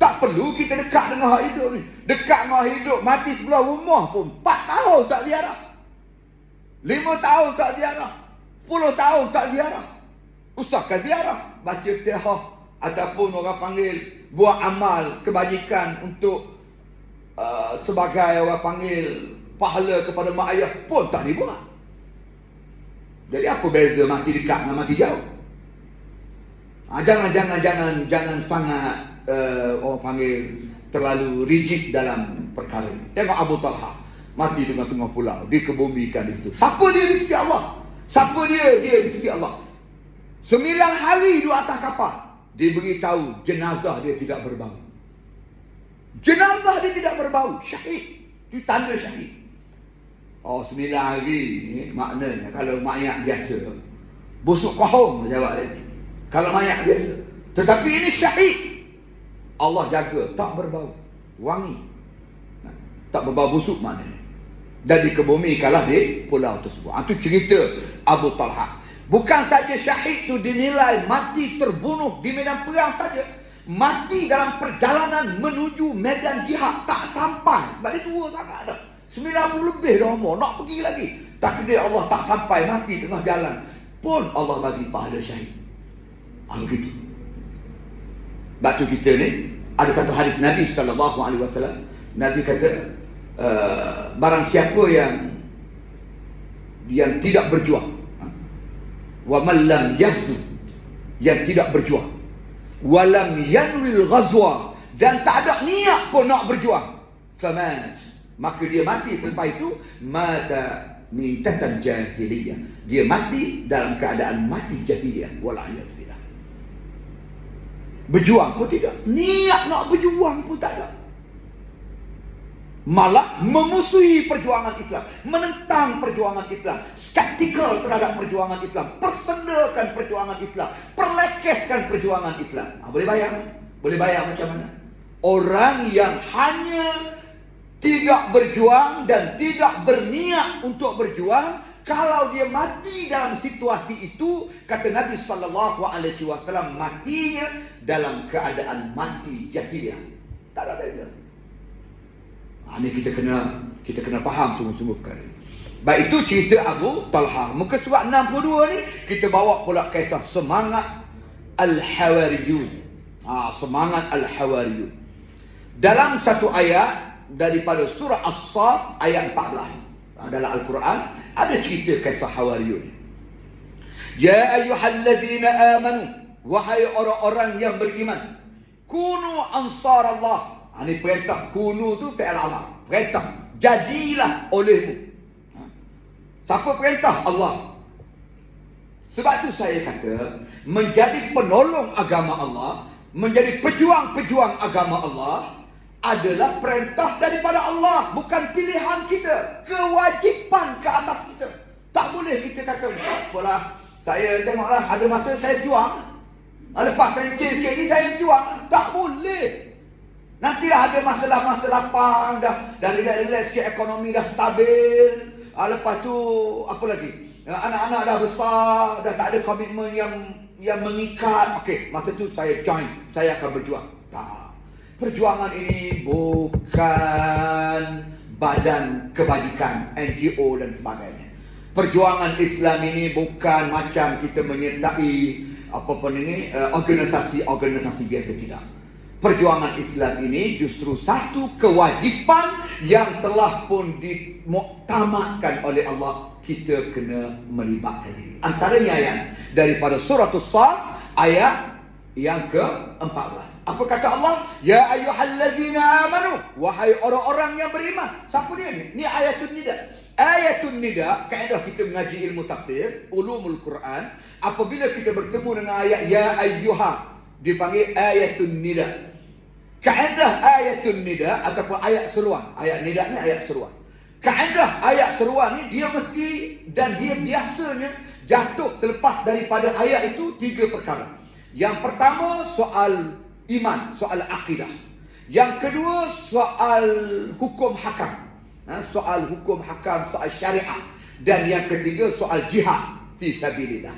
Tak perlu kita dekat dengan hak hidup ni. Dekat dengan hak hidup, mati sebelah rumah pun 4 tahun tak ziarah, 5 tahun tak ziarah, 10 tahun tak ziarah. Usahkan ziarah, baca tihah, ataupun orang panggil buat amal kebajikan untuk sebagai orang panggil pahala kepada mak ayah pun tak dibuat. Jadi apa beza mati dekat dengan mati jauh? Jangan sangat orang panggil terlalu rigid dalam perkara ini. Tengok Abu Talha mati tengah-tengah pulau, dikebumikan di situ. Siapa dia di sisi Allah? Siapa dia? Dia di sisi Allah. 9 hari di atas kapal, dia beritahu jenazah dia tidak berbau. Jenazah dia tidak berbau. Syahid. Itu tanda syahid. 9 hari ni maknanya kalau mayat biasa, busuk kohong jawab dia. Kalau mayat biasa. Tetapi ini syahid. Allah jaga, tak berbau, wangi. Tak berbau busuk maknanya. Dan dikebumikanlah di pulau tersebut. Itu cerita Abu Talha. Bukan saja syahid tu dinilai mati terbunuh di medan perang saja. Mati dalam perjalanan menuju medan jihad tak sampai. Sebab dia tua sangat dah, 90 lebih dah umur, nak pergi lagi. Takdir Allah tak sampai, mati tengah jalan pun Allah bagi pahala syahid. Begitu. Batu kita ni ada satu hadis Nabi SAW. Nabi kata, barang siapa yang tidak berjuang, wa man lam yahzu, yang tidak berjuang, walam yanwil ghazwa, dan tak ada niat pun nak berjuang, famat, maka dia mati selepas itu mata mitatan jahiliyah, dia mati dalam keadaan mati jahiliyah, wala'iyatubillah. Berjuang pun tidak, niat nak berjuang pun tak ada, malah memusuhi perjuangan Islam, menentang perjuangan Islam, skeptikal terhadap perjuangan Islam, persendakan perjuangan Islam, perlekehkan perjuangan Islam. Boleh bayang? Boleh bayang macam mana? Orang yang hanya tidak berjuang dan tidak berniat untuk berjuang, kalau dia mati dalam situasi itu, kata Nabi SAW, matinya dalam keadaan mati jahiliyah. Tak ada beza. Ini kita kena faham sungguh-sungguh perkara ini. Baik, itu cerita Abu Talha. Muka surat 62 ni kita bawa pula kisah semangat Al-Hawariyun. Semangat Al-Hawariyun. Dalam satu ayat daripada surah As-Saff ayat 14. Dalam Al-Quran ada cerita kisah Hawariyun. Ya ayyuhallazina amanu, wahai orang-orang yang beriman, kunu ansar Allah. Ini perintah. Kunu tu fi'al amal, perintah. Jadilah olehmu. Siapa perintah? Allah. Sebab tu saya kata, menjadi penolong agama Allah, menjadi pejuang-pejuang agama Allah adalah perintah daripada Allah, bukan pilihan kita, kewajipan ke atas kita. Tak boleh kita kata, apalah, saya tengoklah ada masa saya juang, lepas pencet sikit ni saya juang. Tak boleh. Nanti dah ada masa lapang, dah relax sikit, ekonomi dah stabil. Lepas tu apa lagi? Anak-anak dah besar, dah tak ada komitmen yang mengikat. Okey, masa tu saya join, saya akan berjuang. Tak. Perjuangan ini bukan badan kebajikan, NGO dan sebagainya. Perjuangan Islam ini bukan macam kita menyertai organisasi-organisasi biasa, tidak. Perjuangan Islam ini justru satu kewajipan yang telah pun dimuktamadkan oleh Allah. Kita kena melibatkan diri. Antaranya ayat daripada surah As-Sad ayat yang ke-14. Apa kata Allah? Ya ayyuhallazina amanu, wahai orang-orang yang beriman. Siapa dia ni? Ni ayatun nida. Ayatun nida, kaedah kita mengaji ilmu tafsir, ulumul Quran, apabila kita bertemu dengan ayat ya ayyuha, dipanggil ayatun nida. Kaedah ayatun nida ataupun ayat seruan. Ayat nida ni ayat seruan. Kaedah ayat seruan ni dia mesti dan dia biasanya jatuh selepas daripada ayat itu 3 perkara. Yang pertama soal iman, soal akidah. Yang kedua soal hukum hakam, soal hukum hakam, soal syariat. Dan yang ketiga soal jihad fi sabilillah,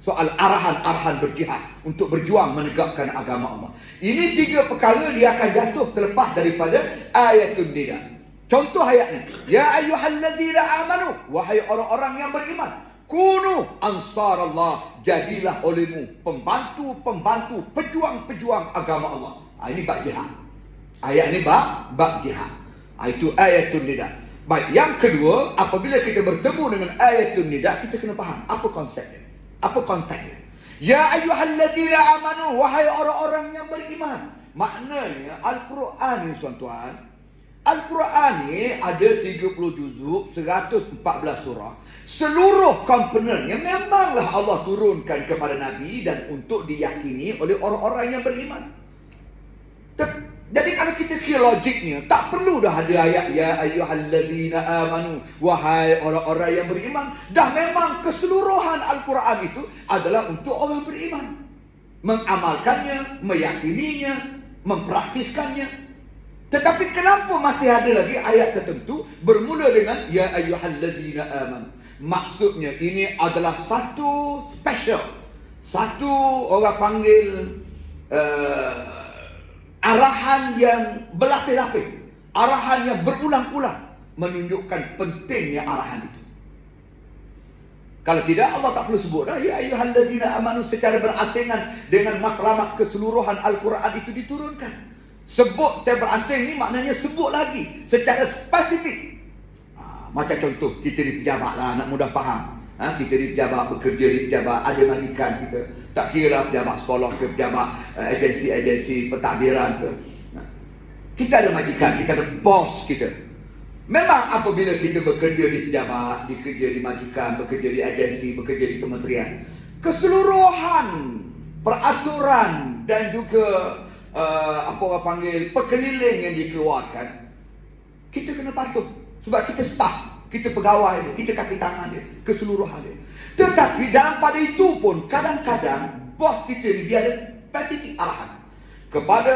soal arahan-arahan berjihad untuk berjuang menegakkan agama Allah. Ini 3 perkara dia akan jatuh selepas daripada ayatun nida. Contoh ayatnya, ya ayyuhallazina amanu, wahai orang-orang yang beriman, kunu ansarallah, jadilah olehmu pembantu-pembantu, pejuang-pejuang agama Allah. Ini bab jihad. Ayat ini bab jihad. Itu ayatun nida. Baik, yang kedua, apabila kita bertemu dengan ayatun nida, kita kena faham apa konsepnya, apa konteksnya. Ya ayyuhallazina amanu, wahai orang-orang yang beriman. Maknanya Al-Quran ni tuan-tuan, Al-Quran ni ada 30 juzuk, 114 surah. Seluruh komponennya memanglah Allah turunkan kepada Nabi dan untuk diyakini oleh orang-orang yang beriman. Jadi kalau kita kira logiknya, tak perlu dah ada ayat ya ayyuhallazina amanu, wahai orang-orang yang beriman. Dah memang keseluruhan Al-Quran itu adalah untuk orang beriman, mengamalkannya, meyakininya, mempraktiskannya. Tetapi kenapa masih ada lagi ayat tertentu bermula dengan ya ayyuhallazina amanu? Maksudnya ini adalah satu special, satu orang panggil arahan yang berlapis-lapis, arahan yang berulang-ulang, menunjukkan pentingnya arahan itu. Kalau tidak, Allah tak perlu sebut ya ayyuhallazina amanu secara berasingan dengan matlamat keseluruhan Al-Quran itu diturunkan. Sebut saya berasing ni maknanya sebut lagi secara spesifik. Macam contoh, kita di pejabat lah, nak mudah faham. Kita di pejabat, bekerja di pejabat, ada majikan kita. Tak kira lah pejabat sekolah ke, pejabat agensi-agensi pentadbiran ke. Kita ada majikan, kita ada bos kita. Memang apabila kita bekerja di pejabat, bekerja di majikan, bekerja di agensi, bekerja di kementerian, keseluruhan peraturan dan juga perkeliling yang dikeluarkan, kita kena patuh. Sebab kita staff, kita pegawai dia, kita kaki tangan dia, keseluruhan dia. Tetapi dalam pada itu pun, kadang-kadang bos kita ni dia ada spesifik arahan kepada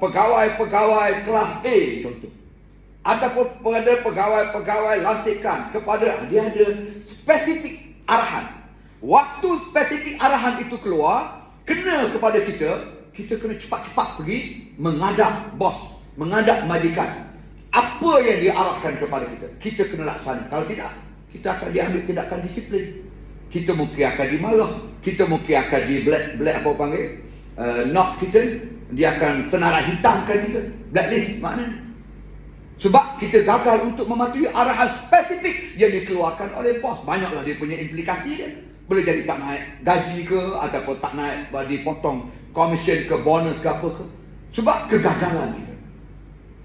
pegawai-pegawai kelas A contoh, ataupun pada pegawai-pegawai lantikan, kepada dia ada spesifik arahan. Waktu spesifik arahan itu keluar, kena kepada kita, kita kena cepat-cepat pergi menghadap bos, menghadap majikan. Apa yang diarahkan kepada kita, kita kena laksana. Kalau tidak, kita akan diambil tindakan disiplin. Kita mungkin akan dimarah, kita mungkin akan di black knock kita, dia akan senarai hitamkan kita, blacklist maknanya. Sebab kita gagal untuk mematuhi arahan spesifik yang dikeluarkan oleh bos. Banyaklah dia punya implikasi dia. Boleh jadi tak naik gaji ke, ataupun tak naik dipotong komisen ke, bonus ke apa ke. Sebab kegagalan kita.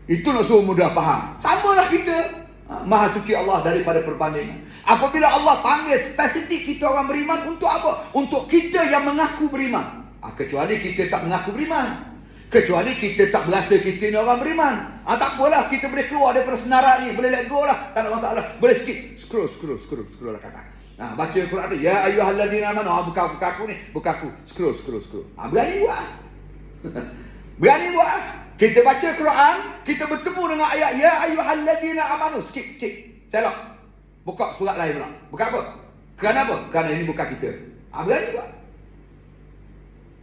Itu nak suruh mudah faham. Samalah kita. Maha suci Allah daripada perbandingan. Apabila Allah panggil spesifik kita orang beriman, untuk apa? Untuk kita yang mengaku beriman. Kecuali kita tak mengaku beriman, kecuali kita tak berasa kita ni orang beriman, tak apalah, kita boleh keluar daripada senarai ni, boleh let go lah, tak ada masalah, boleh skip, scroll lah kata. Baca Quran tu, ya ayyuhallazina amanu, bukan aku ni, bukan aku, scroll. Berani buat. Berani buat. Kita baca Quran, kita bertemu dengan ayat ya ayyuhallazina amanu, skip, selok, buka surat lain pula. Bukan apa? Kerana apa? Kerana ini bukan kita. Berani buat.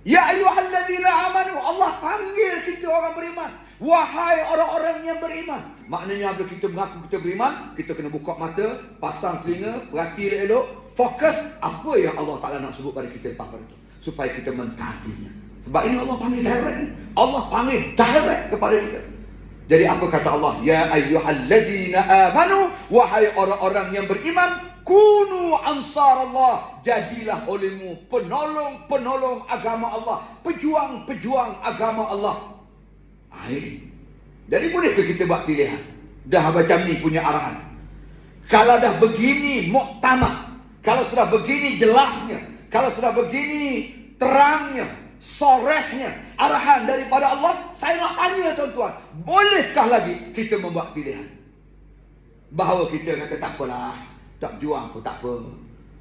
Ya ayyuhallazina amanu, Allah panggil kita orang beriman. Wahai orang-orang yang beriman. Maknanya bila kita mengaku kita beriman, kita kena buka mata, pasang telinga, perhati elok, fokus apa yang Allah Ta'ala nak sebut pada kita lepas pada itu, supaya kita mentaatinya. Sebab ini Allah panggil direct. Allah panggil direct kepada kita. Jadi apa kata Allah? Ya ayyuhalladzina amanu, wahai orang-orang yang beriman, kunu ansarallah, jadilah olehmu penolong-penolong agama Allah, pejuang-pejuang agama Allah. Ini. Jadi bolehkah kita buat pilihan? Dah macam ni punya arahan. Kalau dah begini muktamad, kalau sudah begini jelasnya, kalau sudah begini terangnya, sorehnya arahan daripada Allah, saya nak tanya tuan-tuan, bolehkah lagi kita membuat pilihan? Bahawa kita kata tak apalah, tak berjuang pun tak apa,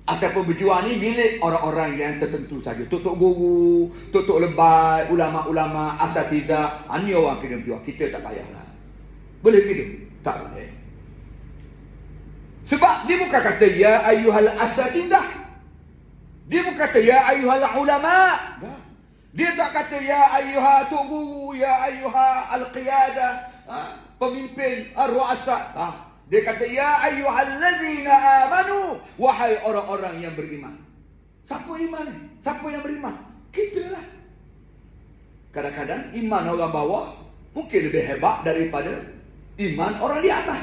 ataupun berjuang ni milik orang-orang yang tertentu saja, tutup guru, tutup lebat, ulama-ulama, asatizah, ni orang kena berjuang, kita tak payahlah. Boleh begitu? Tak boleh. Sebab dia bukan kata ya ayyuhal asatizah, dia bukan kata ya ayyuhal ulama, dia tak kata ya ayyuha tuk guru, ya ayyuha al-qiyadah, pemimpin, ar-ru'asa. Dia kata ya ayyuhalladzina amanu, wahai orang-orang yang beriman. Siapa iman ni? Siapa yang beriman? Kita lah. Kadang-kadang iman orang bawah mungkin lebih hebat daripada iman orang di atas.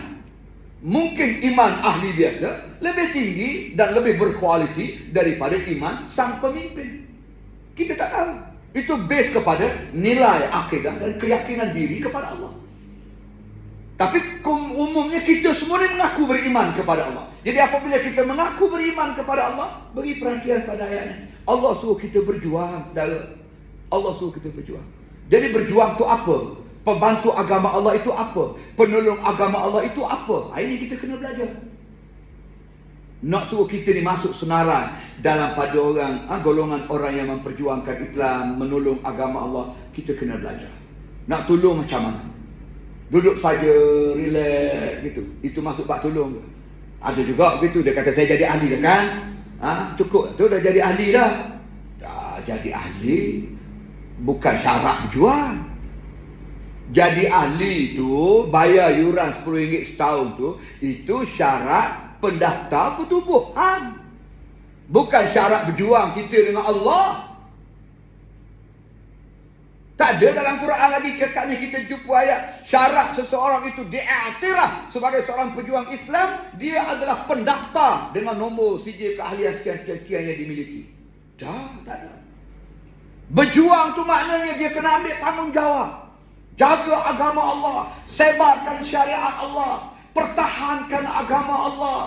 Mungkin iman ahli biasa lebih tinggi dan lebih berkualiti daripada iman sang pemimpin. Kita tak tahu. Itu base kepada nilai akidah dan keyakinan diri kepada Allah. Tapi umumnya kita semua ni mengaku beriman kepada Allah. Jadi apabila kita mengaku beriman kepada Allah, beri perhatian pada ayatnya. Allah suruh kita berjuang, saudara. Allah suruh kita berjuang. Jadi berjuang tu apa? Pembantu agama Allah itu apa? Penolong agama Allah itu apa? Ini kita kena belajar. Nak suruh kita ni masuk senarai dalam pada orang, golongan orang yang memperjuangkan Islam, menolong agama Allah, kita kena belajar. Nak tolong macam mana? Duduk saja, relax gitu. Itu masuk bak tolong. Ada juga begitu, dia kata saya jadi ahli dah kan? Cukup tu dah jadi ahli dah. Jadi ahli bukan syarat berjuang. Jadi ahli tu bayar yuran RM10 setahun tu, itu syarat pendaftar pertubuhan. Bukan syarat berjuang kita dengan Allah. Tak ada dalam Quran lagi kekalnya kita jumpa ayat syarat seseorang itu diiktiraf sebagai seorang pejuang Islam, dia adalah pendaftar dengan nombor sijil keahlian sekian-sekian yang dimiliki. Tak ada. Berjuang tu maknanya dia kena ambil tanggungjawab. Jaga agama Allah, sebarkan syariat Allah, pertahankan agama Allah.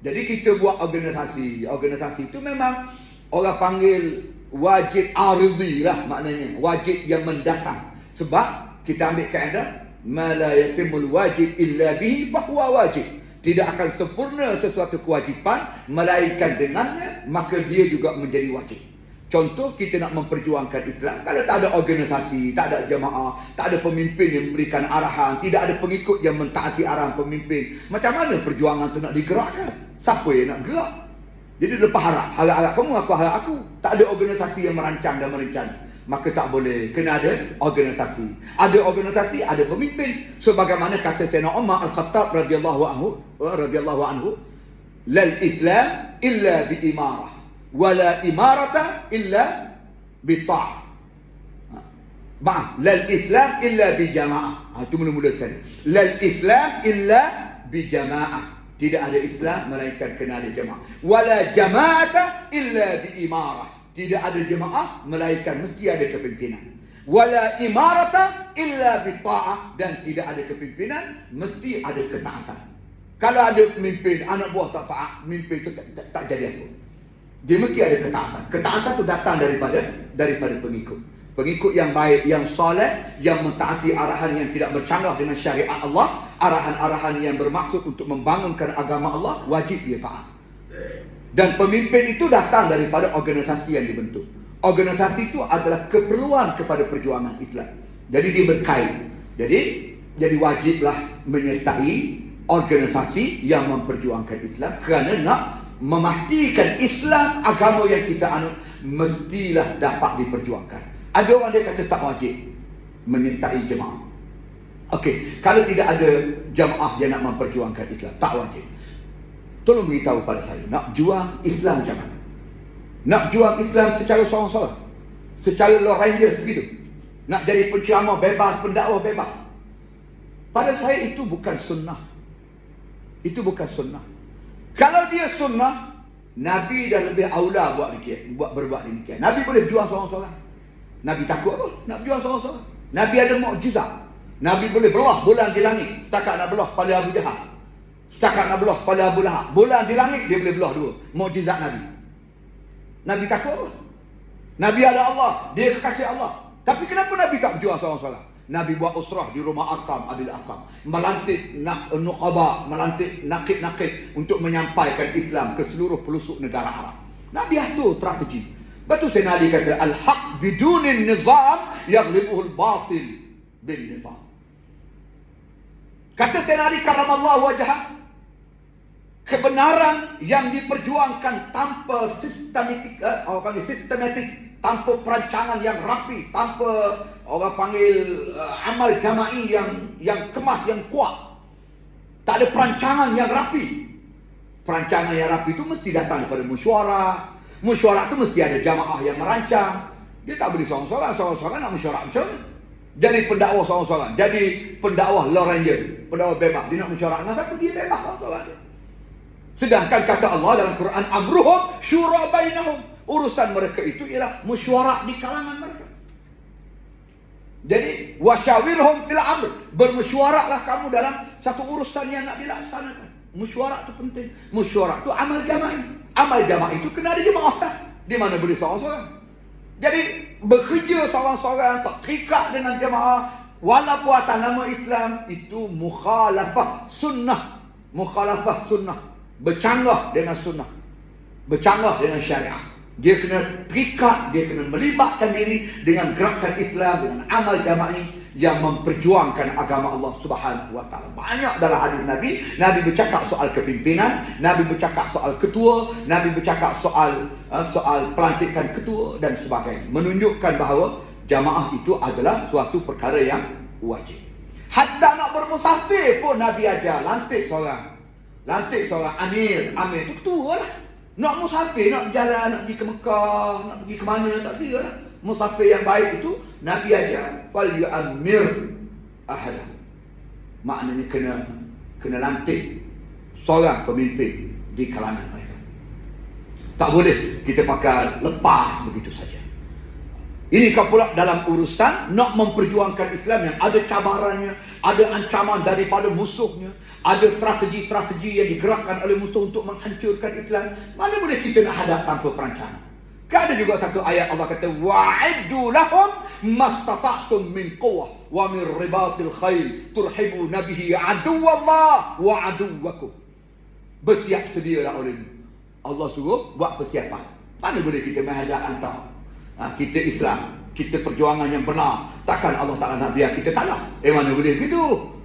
Jadi kita buat organisasi. Organisasi itu memang orang panggil wajib aridi lah, maknanya wajib yang mendatang. Sebab kita ambil kaedah ma la yatimul wajib illa bihi fahuwa wajib. Tidak akan sempurna sesuatu kewajipan melainkan dengannya, maka dia juga menjadi wajib. Contoh, kita nak memperjuangkan Islam, kalau tak ada organisasi, tak ada jemaah, tak ada pemimpin yang memberikan arahan, tidak ada pengikut yang mentaati arahan pemimpin, macam mana perjuangan tu nak digerakkan? Siapa yang nak gerak? Jadi lepas harap kamu, aku harap aku. Tak ada organisasi yang merancang dan merencana, maka tak boleh. Kena ada organisasi. Ada organisasi, ada pemimpin. Sebagaimana kata Sayyidina Umar Al-Khattab radhiyallahu anhu, lal Islam illa bi imarah, wala imarata illa bi ta'ah. Lal Islam illa bi jamaah. Itu mula-mula sekali. Lal Islam illa bi jamaah. Tidak ada Islam melainkan kena ada jemaah. Wala jama'ata illa bi imarah. Tidak ada jemaah melainkan mesti ada kepimpinan. Wala imarata illa bi ta'ah. Dan tidak ada kepimpinan mesti ada ketaatan. Kalau ada pemimpin, anak buah tak taat, pemimpin itu tak jadi apa. Dia mesti ada ketaatan. Ketaatan itu datang daripada pengikut. Pengikut yang baik, yang soleh, yang mentaati arahan yang tidak bercanggah dengan syariat Allah, arahan-arahan yang bermaksud untuk membangunkan agama Allah, wajib dia taat. Dan pemimpin itu datang daripada organisasi yang dibentuk. Organisasi itu adalah keperluan kepada perjuangan Islam. Jadi dia berkait. Jadi wajiblah menyertai organisasi yang memperjuangkan Islam, kerana nak memastikan Islam, agama yang kita anut, mestilah dapat diperjuangkan. Ada orang dia kata tak wajib. menyertai jemaah. Okey, kalau tidak ada jemaah yang nak memperjuangkan Islam, tak wajib. Tolong beritahu pada saya, nak juang Islam macam mana? Nak juang Islam secara sorang-sorang, secara Lord Rangers begitu, nak jadi penceramah bebas, pendakwah bebas. Pada saya itu bukan sunnah. Itu bukan sunnah. Kalau dia sunnah, Nabi dah lebih aula berbuat demikian. Nabi boleh juang sorang-sorang. Nabi takut apa? Nak juang sorang-sorang. Nabi ada mukjizat. Nabi boleh belah bulan di langit. Setakat nak belah kepala Abu Jahal, setakat nak belah kepala Abu Lahab. Bulan di langit dia boleh belah dua. Mukjizat Nabi. Nabi takut apa? Nabi ada Allah, dia kekasih Allah. Tapi kenapa Nabi tak berjuang sorang-sorang? Nabi buat usrah di rumah Arqam, Abil Arqam, melantik nuqaba, melantik nakib-nakib untuk menyampaikan Islam ke seluruh pelosok negara Arab. Nabi atur strategi. Betul Sayyidina Ali kata, al-haq bidunin nizam yaghlibuhul batil bin nizam. Kata Sayyidina Ali karamallahu wajhah, kebenaran yang diperjuangkan tanpa sistematik, tanpa perancangan yang rapi, tanpa orang panggil amal jama'i yang kemas, yang kuat. Tak ada perancangan yang rapi. Perancangan yang rapi itu mesti datang daripada mesyuarat. Mesyuarat itu mesti ada jamaah yang merancang. Dia tak boleh seorang-seorang nak mesyuarat macam mana? Jadi pendakwah seorang-seorang, jadi pendakwah Lord Ranger, pendakwah bebas. Dia nak mesyuarat dengan siapa? Dia bebas seorang-seorang. Sedangkan kata Allah dalam Quran, amruhum syura bainahum, urusan mereka itu ialah mesyuarat di kalangan mereka. Jadi wasyawirhum fil amr, bermesyuaratlah kamu dalam satu urusan yang nak dilaksanakan. Mesyuarat itu penting. Mesyuarat itu amal jama'i. Amal jama'i itu kena ada jemaah. Di mana boleh seorang-seorang. Jadi bekerja seorang-seorang, tak terikat dengan jemaah, walaupun atas nama Islam, itu mukhalafah sunnah. Mukhalafah sunnah, bercanggah dengan sunnah, bercanggah dengan syariat. Dia kena terikat, dia kena melibatkan diri dengan gerakan Islam, dengan amal jama'i yang memperjuangkan agama Allah Subhanahu wa taala. Banyak dalam hadis Nabi, Nabi bercakap soal kepimpinan, Nabi bercakap soal ketua, Nabi bercakap soal pelantikan ketua dan sebagainya, menunjukkan bahawa jamaah itu adalah suatu perkara yang wajib. Hatta nak bermusafir pun Nabi ajar, lantik seorang amir itu ketua lah. Nak musafir, nak berjalan, nak pergi ke Mekah, nak pergi ke mana, tak kira lah. Musafir yang baik itu Nabi ajar, fal yu'ammir ahadah. Maknanya kena lantik seorang pemimpin di kalangan mereka. Tak boleh kita pakai lepas begitu saja. Ini kau pula dalam urusan nak memperjuangkan Islam yang ada cabarannya, ada ancaman daripada musuhnya, ada strategi-strategi yang digerakkan oleh musuh untuk menghancurkan Islam. Mana boleh kita nak hadap tanpa perancangan? Kan ada juga satu ayat Allah kata, wa'iddu lahum mastata'tum min quwwah wa min ribatil khail turhibuna bihi aduwallah wa aduwakum. Bersiap sedialah olehmu. Allah suruh buat persiapan. Mana boleh kita menghadap antara kita Islam, kita perjuangan yang benar. Takkan Allah Ta'ala nak biar kita kalah? Mana boleh begitu?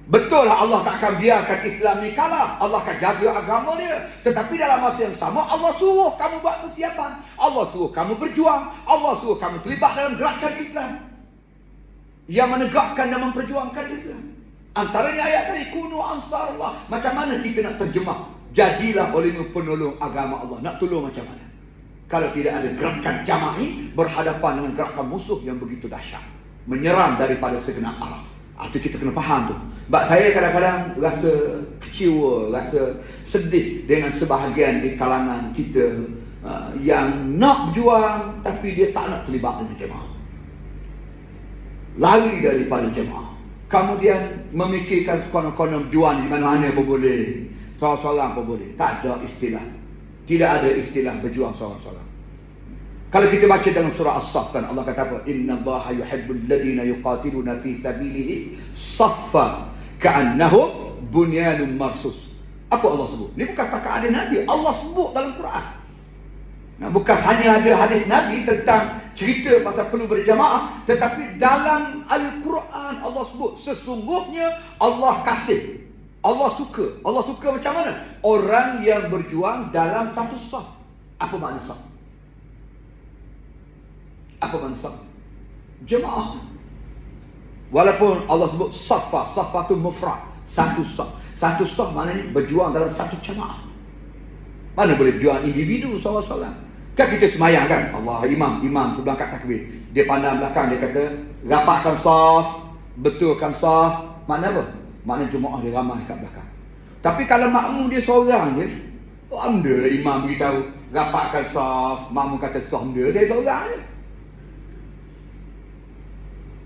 Betul lah Allah tak akan biarkan Islam ni kalah. Allah akan jaga agama dia. Tetapi dalam masa yang sama, Allah suruh kamu buat persiapan, Allah suruh kamu berjuang, Allah suruh kamu terlibat dalam gerakan Islam yang menegakkan dan memperjuangkan Islam. Antaranya ayat tadi, kunu ansar Allah. Macam mana kita nak terjemah? Jadilah olehmu penolong agama Allah. Nak tolong macam mana? Kalau tidak ada gerakan jama'i berhadapan dengan gerakan musuh yang begitu dahsyat, menyerang daripada segenap arah. Itu kita kena faham tu. Sebab saya kadang-kadang rasa kecewa, rasa sedih dengan sebahagian di kalangan kita yang nak berjuang tapi dia tak nak terlibat dengan jemaah. Lari daripada jemaah. Kemudian memikirkan konon-konon berjuang di mana-mana pun boleh, seorang-seorang pun boleh. Tak ada istilah. Tidak ada istilah berjuang seorang-seorang. Kalau kita baca dalam surah As-Saff, kan Allah kata apa? Innallaha yuhibbul ladzina yuqatiluna fi sabilihi saffa ka'annahum bunyanun marsus. Apa Allah sebut? Ini bukan setakat ada Nabi, Allah sebut dalam Quran. Bukan hanya ada hadis Nabi tentang cerita pasal perlu berjamaah, tetapi dalam Al-Quran Allah sebut sesungguhnya Allah kasih, Allah suka. Allah suka macam mana? Orang yang berjuang dalam satu saf. Apa makna saf? Apa makna saf? Jemaah. Walaupun Allah sebut safa tu mufrad, satu saf. Satu saf maknanya berjuang dalam satu jemaah. Mana boleh berjuang individu seorang-seorang? Kan kita semayang kan, Allah, imam sebelum angkat takbir, dia pandang belakang, dia kata rapatkan saf, betulkan saf. Makna apa? Makna jemaah dia ramai kat belakang. Tapi kalau makmum dia seorang je, anda imam beritahu rapatkan saf, makmum kata saf dia, saya seorang je.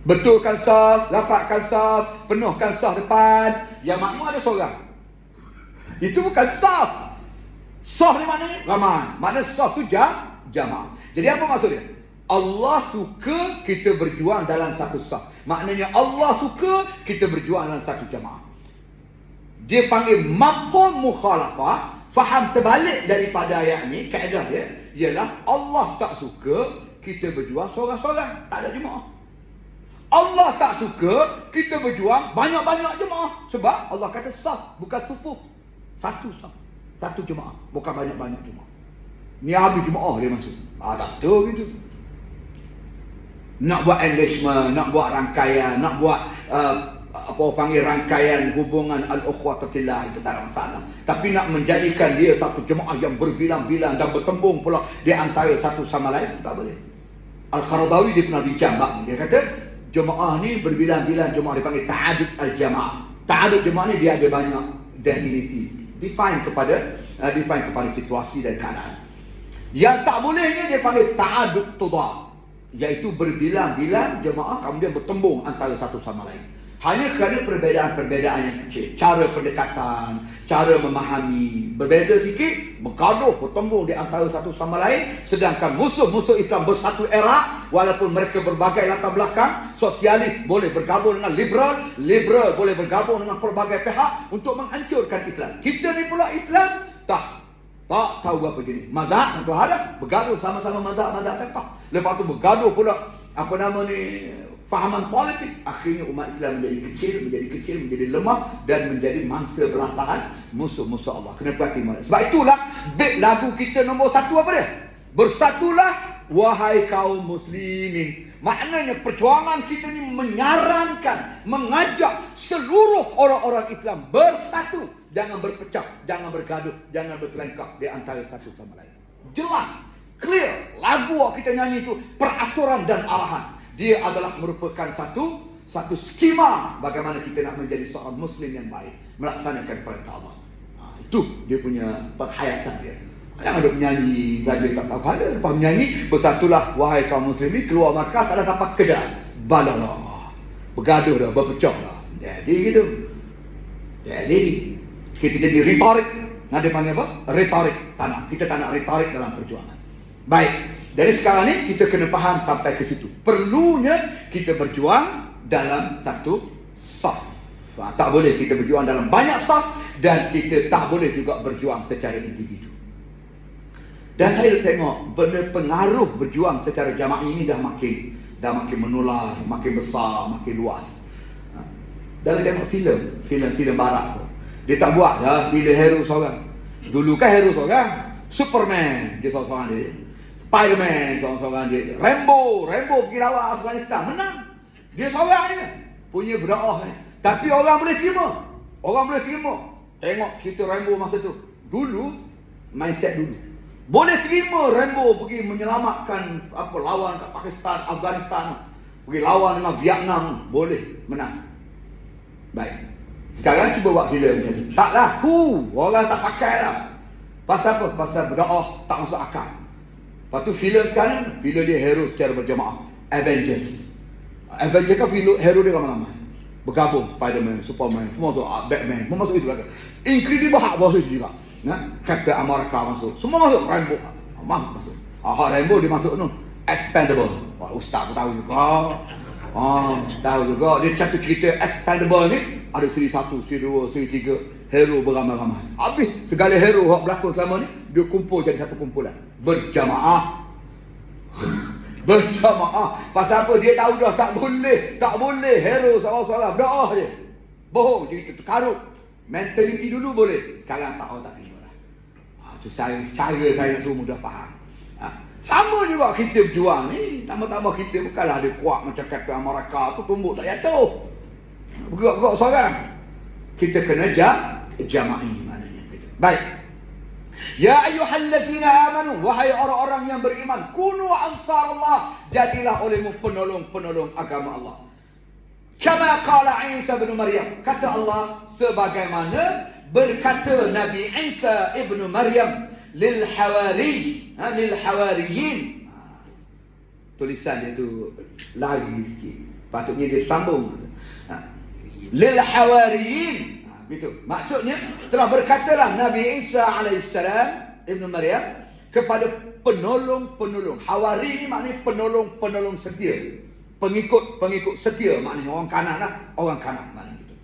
Betulkan saf, rapatkan saf, penuhkan saf depan. Yang makmum ada seorang. Itu bukan saf. Saf ni maknanya ramai. Makna saf tu jamaah. Jadi apa maksudnya? Allah suka kita berjuang dalam satu saf. Maknanya Allah suka kita berjuang dalam satu jamaah. Dia panggil mafhum mukhalafah. Faham terbalik daripada ayat ni, kaedah dia ialah Allah tak suka kita berjuang seorang-seorang, tak ada jemaah. Allah tak suka kita berjuang banyak-banyak jemaah. Sebab Allah kata saf, bukan sufuf. Satu saf, satu jemaah, bukan banyak-banyak jemaah. Ni habis jemaah dia masuk. Tak tahu gitu. Nak buat engagement, nak buat rangkaian, nak buat rangkaian hubungan al-ukhwatillah, itu tak ada masalah. Tapi nak menjadikan dia satu jemaah yang berbilang-bilang dan bertembung pula di antara satu sama lain, itu tak boleh. Al-Qaradawi dia pernah bincang, dia kata jemaah ni berbilang-bilang jemaah, dipanggil ta'adud al-jamaah. Ta'adud jemaah ni dia ada banyak definisi, define kepada situasi dan keadaan. Yang tak bolehnya dia panggil ta'adud tudah, iaitu berbilang-bilang jemaah kemudian bertembung antara satu sama lain. Hanya kerana perbezaan-perbezaan yang kecil, cara pendekatan, cara memahami berbeza sikit, bergaduh, bertembung di antara satu sama lain. Sedangkan musuh-musuh Islam bersatu era, walaupun mereka berbagai latar belakang. Sosialis boleh bergabung dengan liberal boleh bergabung dengan pelbagai pihak untuk menghancurkan Islam. Kita ni pula Islam tak tahu apa jenis mazhab, satu hal bergaduh sama-sama mazhab tak. Lepas tu bergaduh pula fahaman politik. Akhirnya umat Islam menjadi kecil, menjadi lemah dan menjadi mangsa belasahan musuh-musuh Allah. Kena perhati. Sebab itulah lagu kita nombor 1 apa dia? Bersatulah wahai kaum muslimin. Maknanya perjuangan kita ni menyarankan, mengajak seluruh orang-orang Islam bersatu. Jangan berpecah, jangan bergaduh, jangan berkelengkap di antara satu sama lain. Jelas, clear. Lagu kita nyanyi itu peraturan dan arahan. Dia adalah merupakan satu skema bagaimana kita nak menjadi seorang Muslim yang baik, melaksanakan perintah Allah. Itu dia punya penghayatan dia. Yang ada menyanyi saja tak tahu kada. Lepas menyanyi, bersatulah wahai kaum muslimin, keluar Makkah tak ada siapa kejar. Balalah. Bergaduh dah, berpecah dah. Jadi gitu. Jadi kita jadi retorik. Dia panggil apa? Retorik. Kita tak nak retorik dalam perjuangan. Baik. Dari sekarang ni kita kena faham sampai ke situ. Perlunya kita berjuang dalam satu saf. Tak boleh kita berjuang dalam banyak saf, dan kita tak boleh juga berjuang secara individu. Dan saya tengok pengaruh berjuang secara jamaah ini dah makin menular, makin besar, makin luas. Dan tengok filem barat tu, dia tak buat dah bila hero seorang. Dulu kan hero seorang, Superman dia seorang dia, Spiderman seorang dia, Rambo pergi lawan Afghanistan, menang. Dia seorang je punya berdakwah. Tapi orang boleh terima. Tengok cerita Rambo masa tu. Dulu mindset dulu. Boleh terima Rambo pergi menyelamatkan lawan kat Pakistan, Afghanistan, pergi lawan dengan Vietnam, boleh menang. Baik. Sekarang cuba buat filem macam tu. Tak laku. Orang tak pakai lah. Pasal apa? Pasal berdakwah tak masuk akal. Lepas tu filem sekarang, filem dia hero secara berjamaah. Avengers kan hero dia ramai-ramai. Bergabung Spiderman, Superman, semua tu, Batman, semua masuk itu belakang. Incredible Hulk masuk itu juga. Captain America masuk. Semua masuk. Rambo masuk. Rambo dia masuk tu. Expendable. Ustaz pun tahu juga. Tahu juga. Dia satu cerita Expendable ni ada seri 1, seri 2, seri 3. Hero beramai-ramai. Habis segala hero yang berlakon selama ni dia kumpul jadi satu kumpulan. Berjamaah. Berjamaah. Pasal apa? Dia tahu dah tak boleh hero seorang-seorang berdoa je. Bohong cerita tu karut. Mentaliti dulu boleh. Sekarang tak, orang tak terima dah. Itu cara saya suruh mudah faham. Sama juga kita berjuang ni. Tambah-tambah kita bukanlah ada kuat macam kata Amerika tu, tumbuk tak jatuh. Bergerak-gerak seorang. Kita kena jama'i maknanya. Baik. Ya ayyuhallazina amanu, wahai orang-orang yang beriman, kunu ansarullah, jadilah olehmu penolong-penolong agama Allah. Kama qala Isa bin Maryam, kata Allah sebagaimana berkata Nabi Isa ibnu Maryam lil hawariyin. Tulisan dia tu lari sikit, patutnya dia sambung. Lil hawariyin, begitu. Maksudnya telah berkatalah Nabi Isa alaihissalam ibnu Maryam kepada penolong-penolong. Hawari ni maknanya penolong-penolong setia, pengikut setia, maknanya orang kanan lah, orang kanan maknanya gitu.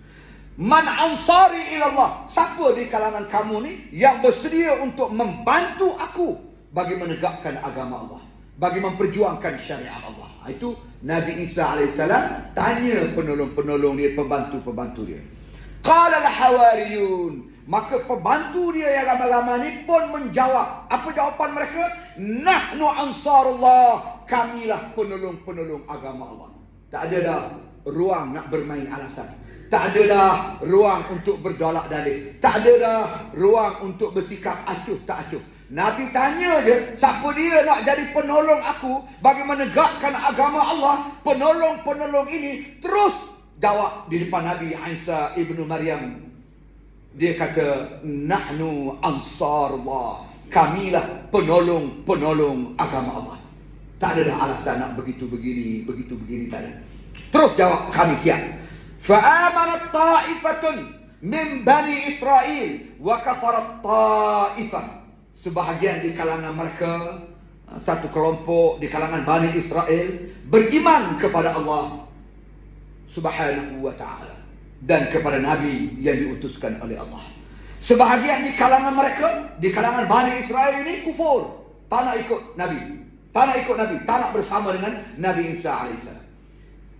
Man ansari ilallah, siapa di kalangan kamu ni yang bersedia untuk membantu aku bagi menegakkan agama Allah, bagi memperjuangkan syariat Allah. Itu Nabi Isa alaihissalam tanya penolong-penolong dia, pembantu-pembantu dia. Qala al-hawariyun, maka pembantu dia yang lama-lama ni pun menjawab. Apa jawapan mereka? Nahnu ansarullah, kamilah penolong-penolong agama Allah. Tak ada dah ruang nak bermain alasan. Tak ada dah ruang untuk berdolak dalil. Tak ada dah ruang untuk bersikap acuh tak acuh. Nabi tanya je, siapa dia nak jadi penolong aku bagi menegakkan agama Allah? Penolong-penolong ini terus jawab di depan Nabi Isa ibnu Maryam. Dia kata, nahnu ansarullah, kamilah penolong-penolong agama Allah. Tak ada dah alasan nak begitu begini, tak ada. Terus jawab, kami siap. Fa'amanat ta'ifatun min bani Israel wa kafarat ta'ifah. Sebahagian di kalangan mereka, satu kelompok di kalangan Bani Israel beriman kepada Allah Subhanahu wa ta'ala dan kepada Nabi yang diutuskan oleh Allah. Sebahagian di kalangan mereka, di kalangan Bani Israel ini kufur, tak nak ikut Nabi, tak nak bersama dengan Nabi Isa AS.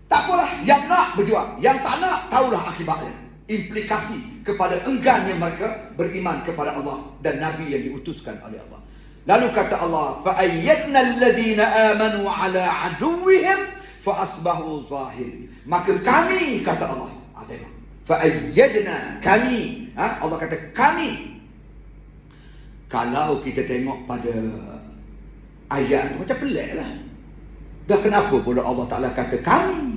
Tak apalah, yang nak berjuang, yang tak nak tahulah akibatnya. Implikasi kepada enggannya mereka beriman kepada Allah dan Nabi yang diutuskan oleh Allah. Lalu kata Allah, فَأَيَّدْنَا الَّذِينَ آمَنُوا عَلَىٰ عَدُوِّهِمْ فَأَصْبَحُوا ظَاهِرِينَ. Maka kami, kata Allah, tengok, فَأَيَّدْنَا, kami, Allah kata kami. Kalau kita tengok pada ayat tu macam pelik lah. Dah kenapa pula Allah Ta'ala kata kami?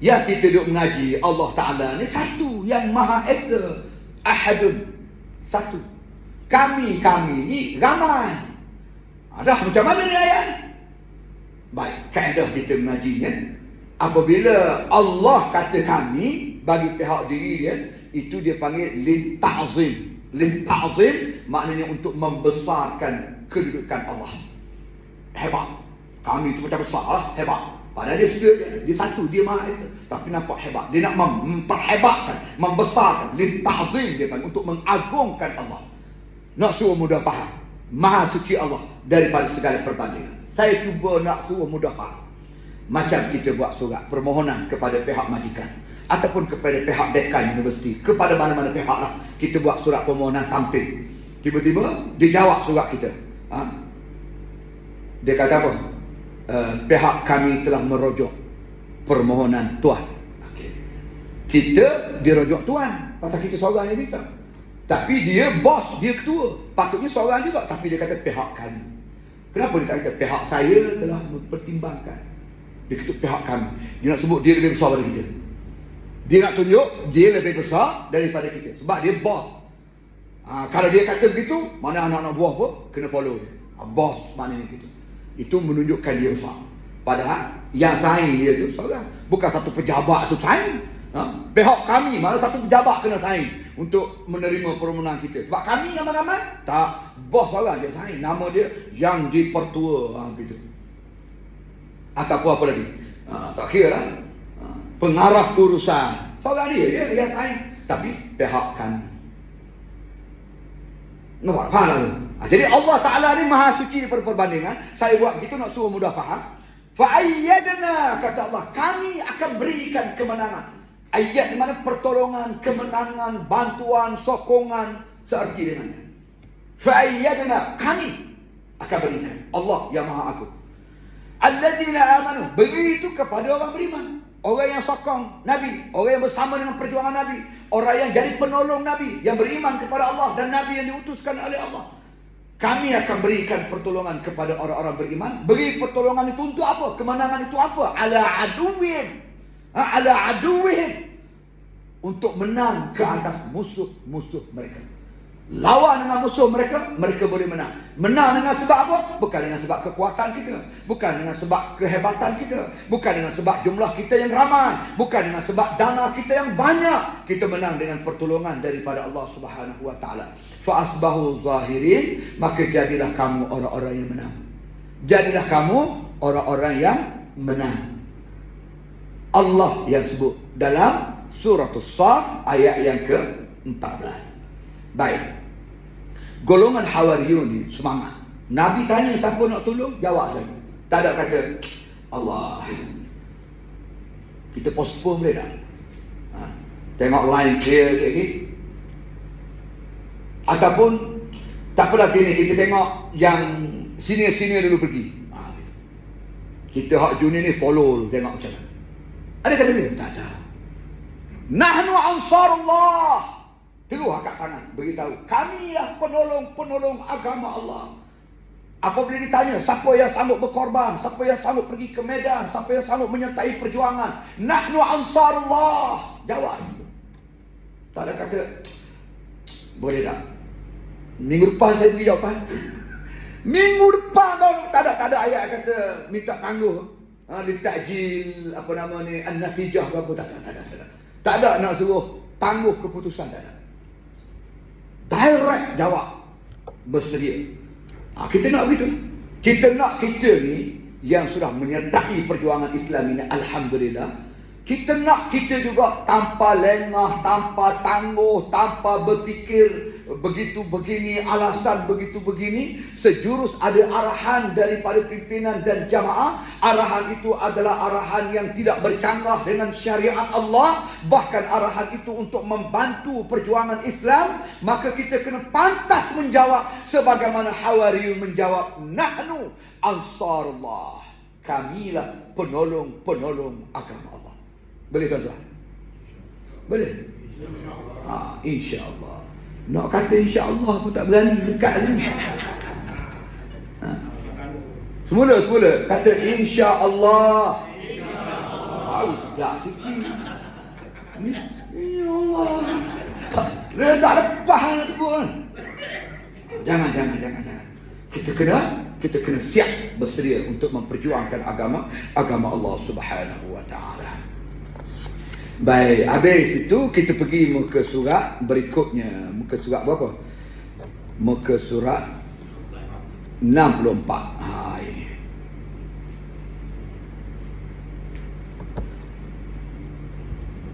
Ya, kita duduk mengaji Allah Ta'ala ni satu, yang Maha Esa, Ahadun, satu. Kami ni ramai. Dah macam mana ni ayat? Baik, kaedah kita mengajinya, apabila Allah kata kami bagi pihak diri dia, itu dia panggil lin ta'zim. Lin ta'zim maknanya untuk membesarkan kedudukan Allah. Hebat. Kami itu macam besar lah, hebat. Padahal dia satu, dia Maha Esa, tapi nampak hebat. Dia nak memperhebatkan, membesarkan. Lin ta'zim dia panggil, untuk mengagungkan Allah. Nak suruh mudah faham, Maha suci Allah daripada segala perbandingan. Saya cuba nak suruh mudah faham. Macam kita buat surat permohonan kepada pihak majikan ataupun kepada pihak dekan universiti, kepada mana-mana pihak lah, kita buat surat permohonan something. Tiba-tiba dia jawab surat kita. Dia kata apa? Pihak kami telah merujuk permohonan tuan. Kita dirujuk tuan, pasal kita seorang yang minta. Tapi dia bos, dia ketua, patutnya seorang juga, tapi dia kata pihak kami. Kenapa dia tak kata pihak saya telah mempertimbangkan? Dia kata pihak kami. Dia nak sebut dia lebih besar daripada kita. Dia nak tunjuk dia lebih besar daripada kita, sebab dia bos. Kalau dia kata begitu, mana anak-anak buah pun kena follow dia. Bos maknanya begitu. Itu menunjukkan dia besar. Padahal yang saing dia tu seorang, bukan satu pejabat tu saing. Pihak kami, malah satu pejabat kena saing untuk menerima permohonan kita. Sebab kami yang mana-mana tak, bos seorang dia saing, nama dia yang dipertua gitu. Ataupun apa lagi, tak kira lah, pengarah urusan, seorang dia yang saing, tapi pihak kami. Nampak? Faham tak? Jadi Allah Ta'ala ni Maha suci daripada perbandingan. Saya buat begitu nak suruh mudah faham. Fa'ayyadna, kata Allah, kami akan berikan kemenangan. Ayat di mana pertolongan, kemenangan, bantuan, sokongan, seerti dengannya. Fa'ayyadna, kami akan berikan. Allah yang Maha Agung. Alladzina amanu, beri itu kepada orang beriman. Orang yang sokong Nabi, orang yang bersama dengan perjuangan Nabi, orang yang jadi penolong Nabi, yang beriman kepada Allah dan Nabi yang diutuskan oleh Allah. Kami akan berikan pertolongan kepada orang-orang beriman. Beri pertolongan itu untuk apa? Kemenangan itu apa? Ala aduwin. Untuk menang ke atas musuh-musuh mereka. Lawan dengan musuh mereka, mereka boleh menang. Menang dengan sebab apa? Bukan dengan sebab kekuatan kita, bukan dengan sebab kehebatan kita, bukan dengan sebab jumlah kita yang ramai, bukan dengan sebab dana kita yang banyak. Kita menang dengan pertolongan daripada Allah Subhanahu wa taala. Fa asbahu zahirin, maka jadilah kamu orang-orang yang menang. Jadilah kamu orang-orang yang menang. Allah yang sebut dalam surah As-Saff ayat yang ke-14. Baik. Golongan Hawariyun ni semangat. Nabi tanya siapa nak tolong, jawab saja. Tak ada kata Allah. Kita postpone boleh tak? Tengok line clear lagi. Ataupun tak apalah gini, kita tengok yang senior dulu pergi. Gitu. Kita hak junior ni follow dulu, tengok macam mana. Ada kata begitu? Tak ada. Nahnu ansarullah. Terus angkat tangan, beritahu, kami yang penolong agama Allah. Apabila ditanya, siapa yang sanggup berkorban, siapa yang sanggup pergi ke medan, siapa yang sanggup menyertai perjuangan, nahnu ansarullah. Jawab. Tak ada kata, boleh tak? Minggu depan saya beri jawapan. Minggu depan tak ada ayat kata minta tangguh. Litajil apa nama ni, an-natijah ke apa, tak ada nak suruh tangguh keputusan, tak ada. Direct jawab, bersedia. Kita nak begitu. Kita nak kita ni yang sudah menyertai perjuangan Islam ini, alhamdulillah. Kita nak kita juga tanpa lengah, tanpa tangguh, tanpa berfikir begitu begini, alasan begitu begini. Sejurus ada arahan daripada pimpinan dan jamaah. Arahan itu adalah arahan yang tidak bercanggah dengan syariat Allah. Bahkan arahan itu untuk membantu perjuangan Islam. Maka kita kena pantas menjawab sebagaimana Hawariyun menjawab, nahnu ansarullah. Kamilah penolong agama Allah. Boleh tuan-tuan? Boleh? InsyaAllah. Nak kata insyaAllah pun tak berani dekat ni. Semula kata insyaAllah. Baru sedap sikit. InsyaAllah. Tak lepas nak sebut. Jangan. Kita kena siap bersedia untuk memperjuangkan agama Allah Subhanahu wa taala. Baik, habis itu kita pergi muka surat berikutnya. Muka surat berapa? Muka surat 64. Ini.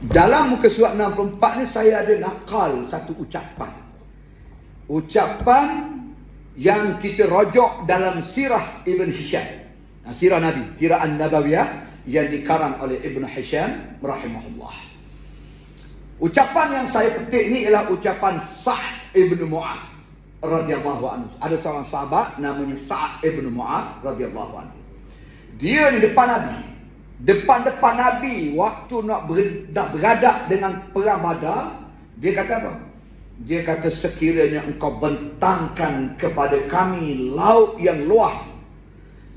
Dalam muka surat 64 ni saya ada nakal satu ucapan. Ucapan yang kita rojok dalam sirah Ibn Hisham. Sirah Nabi, sirah An-Nabawiyah yang dikarang oleh Ibn Hisham rahimahullah. Ucapan yang saya petik ni ialah ucapan Sa'ad ibn Mu'adh radhiyallahu anhu. Ada seorang sahabat namanya Sa'ad ibn Mu'adh radhiyallahu anhu. Dia di depan Nabi. Depan Nabi waktu nak berhadap dengan perang Badar, dia kata apa? Dia kata, sekiranya engkau bentangkan kepada kami laut yang luas,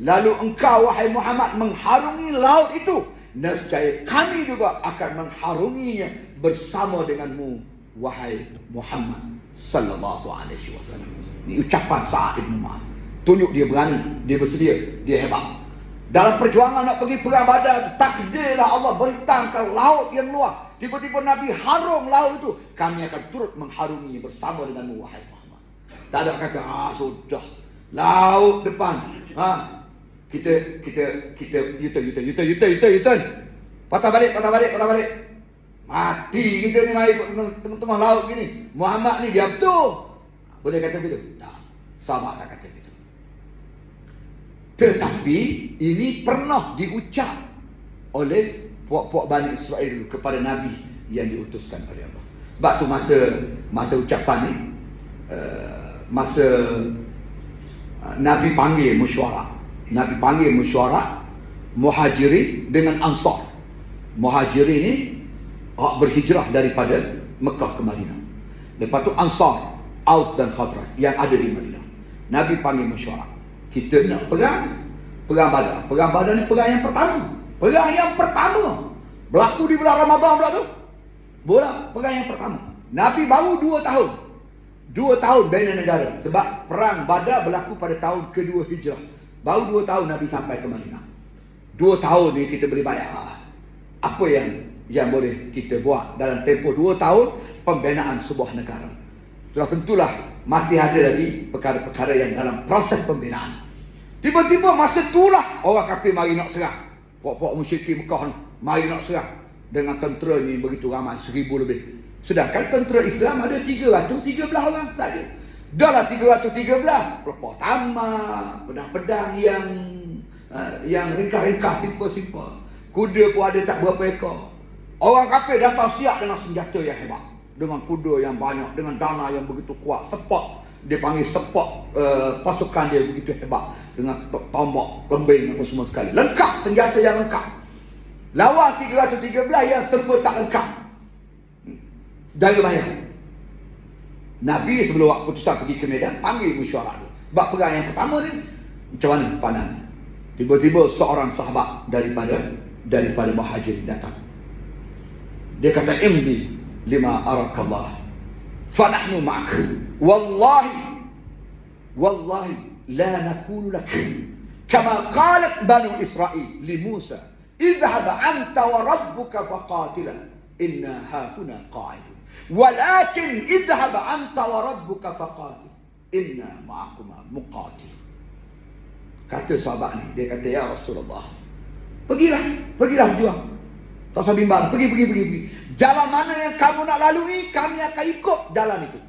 lalu engkau wahai Muhammad mengharungi laut itu, nescaya kami juga akan mengharunginya bersama denganmu wahai Muhammad sallallahu alaihi wasallam. Ini ucapan Sa'ad bin Mu'adh. Tunjuk dia berani, dia bersedia, dia hebat. Dalam perjuangan nak pergi perang Badar, takdirlah Allah bentangkan laut yang luas. Tiba-tiba Nabi harung laut itu, kami akan turut mengharunginya bersama denganmu wahai Muhammad. Tak ada kata sudah laut depan. Kita U-turn. Patah balik. Mati kita ni mai tengah laut gini. Muhammad ni dia betul. Boleh kata begitu? Tak. Sahabat tak kata begitu. Tetapi ini pernah diucap oleh puak-puak Bani Israel kepada Nabi yang diutuskan oleh Allah. Sebab tu masa ucapan ni, masa Nabi panggil mesyuarat. Nabi panggil mesyuarat Muhajirin dengan Ansar. Muhajirin ni berhijrah daripada Mekah ke Madinah. Lepas tu Ansar, Aus dan Khazraj yang ada di Madinah. Nabi panggil mesyuarat. Kita nak perang Badar. Perang Badar ni perang yang pertama. Perang yang pertama berlaku di bulan Ramadan pula tu. Perang yang pertama. Nabi baru 2 tahun. 2 tahun bina negara. Sebab perang Badar berlaku pada tahun kedua Hijrah. Baru 2 tahun Nabi sampai ke Madinah. 2 tahun ni kita boleh bayar apa yang boleh kita buat dalam tempoh 2 tahun pembinaan sebuah negara. Sudah tentulah masih ada lagi perkara-perkara yang dalam proses pembinaan. Tiba-tiba masa itulah orang kafir mari nak serang. Pok-pok musyrikin Mekah ni mari nak serang dengan tentera ni begitu ramai, 1000 lebih. Sedangkan tentera Islam ada 313 orang saja. Dahlah 313 pelopor tamak, pedang-pedang yang ringkas-ringkas, simple-simple. Kuda pun ada tak berapa ekor. Orang kafir datang siap dengan senjata yang hebat, dengan kuda yang banyak, dengan dana yang begitu kuat, sepak. Dia panggil sepak pasukan dia begitu hebat, dengan tombak, kembing apa semua sekali. Lengkap, senjata yang lengkap. Lawan 313 yang serba tak lengkap. Sedara bahaya. Nabi sebelum waktu putusan pergi ke Medan panggil mesyuarat. Sebab perang yang pertama ni macam mana pandang? Tiba-tiba seorang sahabat daripada Muhajirin datang. Dia kata, imdi lima arakallah fa nahnu ma'ak. Wallahi la nakulu lak kama qalat banu Israil li Musa idhhab anta wa rabbuka faqatila inna hahuna qa'idun walakin idhhab anta wa rabbuka faqatil inna ma'akuma muqatil. Kata sahabat ni, dia kata, ya Rasulullah, pergilah berjuang, tak usah bimbang, pergi. Jalan mana yang kamu nak lalui, kami akan ikut jalan itu.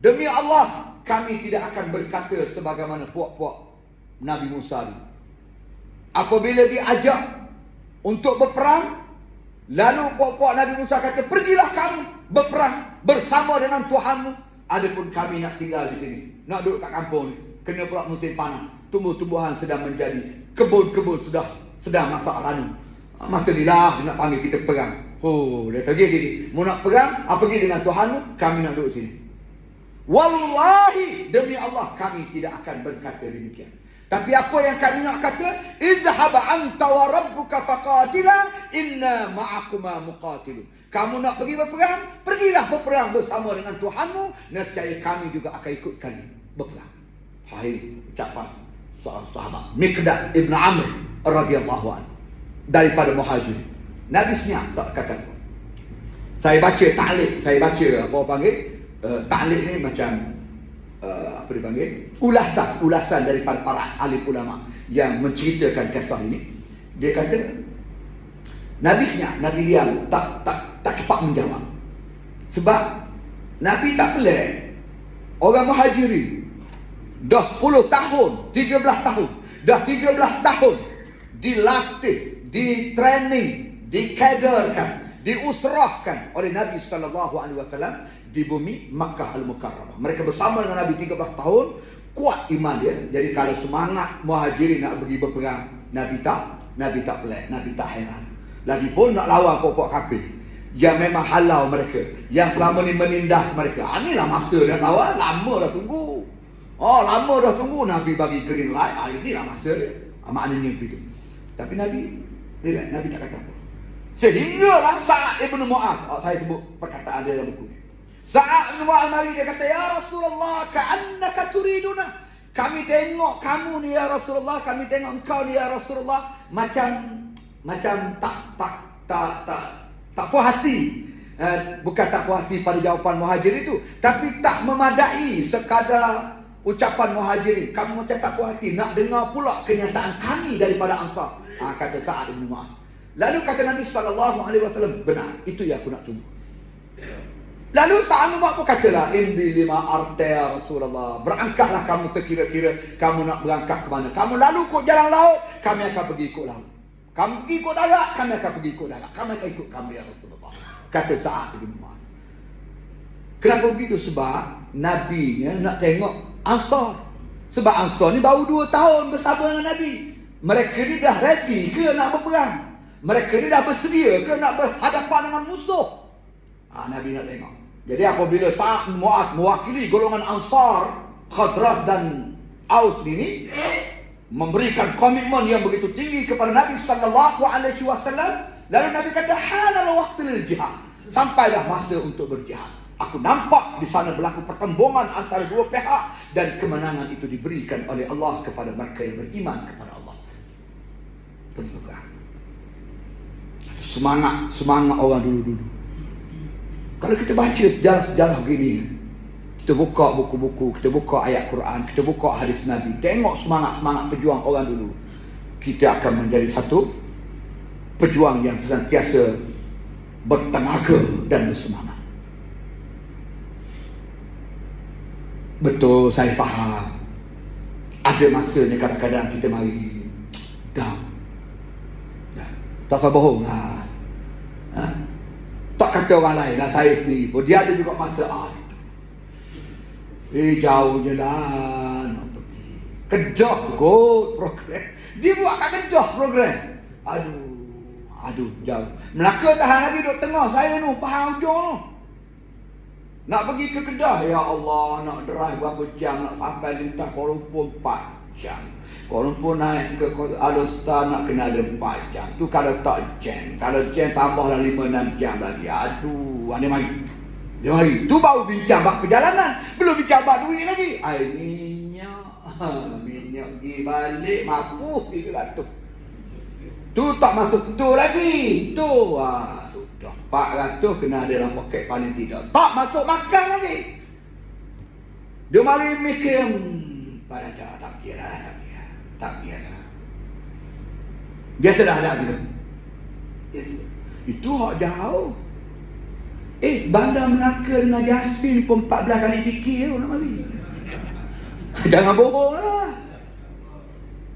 Demi Allah, kami tidak akan berkata sebagaimana puak-puak Nabi Musa dulu. Apabila diajak untuk berperang, lalu puak-puak Nabi Musa kata, pergilah kamu berperang bersama dengan Tuhanmu. Adapun kami nak tinggal di sini, nak duduk kat kampung ni. Kena pula musim panas, tumbuh-tumbuhan sedang menjadi, kebun-kebun sedang masak ranu. Masa ni lah dia nak panggil kita perang. Dia kata gini, mau nak perang, pergi dengan Tuhanmu, kami nak duduk sini. Wallahi, demi Allah, kami tidak akan berkata demikian. Tapi apa yang kami nak kata, idhhab anta wa rabbuka faqatila inna ma'akuma muqatilun. Kamu nak pergi berperang, pergilah berperang bersama dengan Tuhanmu, nescaya kami juga akan ikut sekali berperang. Hai ucapan sahabat Miqdad ibn Amr radhiyallahu anhu daripada Muhajirin. Nabi senyap, tak kata apa. Saya baca ta'liq, apa panggil ta'liq ni macam apa dipanggil, ulasan daripada para alim ulama yang menceritakan kisah ini. Dia kata Nabi senyap, Nabi diam, tak cepat menjawab. Sebab Nabi tak pelik. Orang Muhajirin dah 10 tahun, 13 tahun, dah 13 tahun dilatih, di-training, dikaderkan, diusrahkan oleh Nabi SAW di bumi Makkah Al-Mukarramah. Mereka bersama dengan Nabi 13 tahun, kuat iman dia. Jadi kalau semangat Muhajirin nak pergi berperang, Nabi tak pelik, Nabi tak heran. Lagipun nak lawan pokok kafir yang memang halau mereka, yang selama ni menindas mereka. Inilah masa dia lawan, lama dah tunggu. Lama dah tunggu, Nabi bagi green light. Inilah masa dia. Maknanya begitu. Tapi Nabi tak kata apa. Sehinggalah Sa'ad ibn Mu'adh, saya sebut perkataan dia dalam buku ni. Sa'ad ibn Mu'adh mari, dia kata, ya Rasulullah, ka'annaka turiduna. Kami tengok kamu ni ya Rasulullah, kami tengok engkau ni ya Rasulullah, macam tak puas hati. Bukan tak puas hati pada jawapan Muhajirin itu, tapi tak memadai sekadar ucapan Muhajirin. Kamu macam tak puas hati nak dengar pula kenyataan kami daripada Ansar. Kata Sa'ad bin Mu'adh. Lalu kata Nabi SAW, benar, itu yang aku nak tunggu. Lalu Sa'ad bin Mu'adh pun katalah, imdi lima arta ya Rasulullah, berangkatlah kamu sekira-kira kamu nak berangkat ke mana. Kamu lalu ikut jalan laut, kami akan pergi ikut laut. Kamu pergi ikut darat, kami akan pergi ikut darat. Kami akan ikut kamu ya Rasulullah, kata Sa'ad bin Mu'adh. Kenapa begitu? Sebab Nabi nak tengok Ansar. Sebab Ansar ni baru 2 tahun bersama dengan Nabi. Mereka ni dah ready ke nak berperang? Mereka ni dah bersedia ke nak berhadapan dengan musuh? Nabi nak tengok. Jadi apabila Sa'ad bin Mu'adz mewakili golongan Ansar, Khazraj dan Aus ini memberikan komitmen yang begitu tinggi kepada Nabi sallallahu alaihi wasallam, lalu Nabi kata halal waqtu lil jihad. Sampailah masa untuk berjihad. Aku nampak di sana berlaku pertembungan antara dua pihak dan kemenangan itu diberikan oleh Allah kepada mereka yang beriman kepada Allah. Pergi berperang. Semangat orang dulu-dulu. Kalau kita baca sejarah-sejarah begini, kita buka buku-buku, kita buka ayat Quran, kita buka hadis Nabi, tengok semangat-semangat pejuang orang dulu, kita akan menjadi satu pejuang yang senantiasa bertenaga dan bersemangat. Betul, saya faham. Ada masanya kadang-kadang kita mari down. Tak usah bohong lah. Tak kata orang lain lah, saya sendiri pun dia ada juga masa jauhnya lah nak pergi Kedah kot program. Dia buat kat Kedah program. Aduh jauh. Melaka tahan lagi duduk tengah saya tu, Pahang ujung tu. Nak pergi ke Kedah, ya Allah, nak drive berapa jam, nak sampai lintas Kuala Lumpur 4 jam. Kuala Lumpur naik ke Alor-Star nak kena ada 4 jam. Tu kalau tak jam. Kalau jam tambahlah 5-6 jam lagi. Aduh, dia mari. Dia mari. Tu baru bincang bak perjalanan. Belum bincang bak duit lagi. Minyak pergi balik, mapuh 300. Tu tak masuk tu lagi. Tu, sudah 400 kena ada dalam poket paling tidak. Tak masuk makan lagi. Dia mari mikir, pada tak kira. Biasa dah ada gitu. Yes. Itu hak jauh. Bandar Melaka dengan Yasin pun 14 kali fikir nak mari. Jangan bohong lah.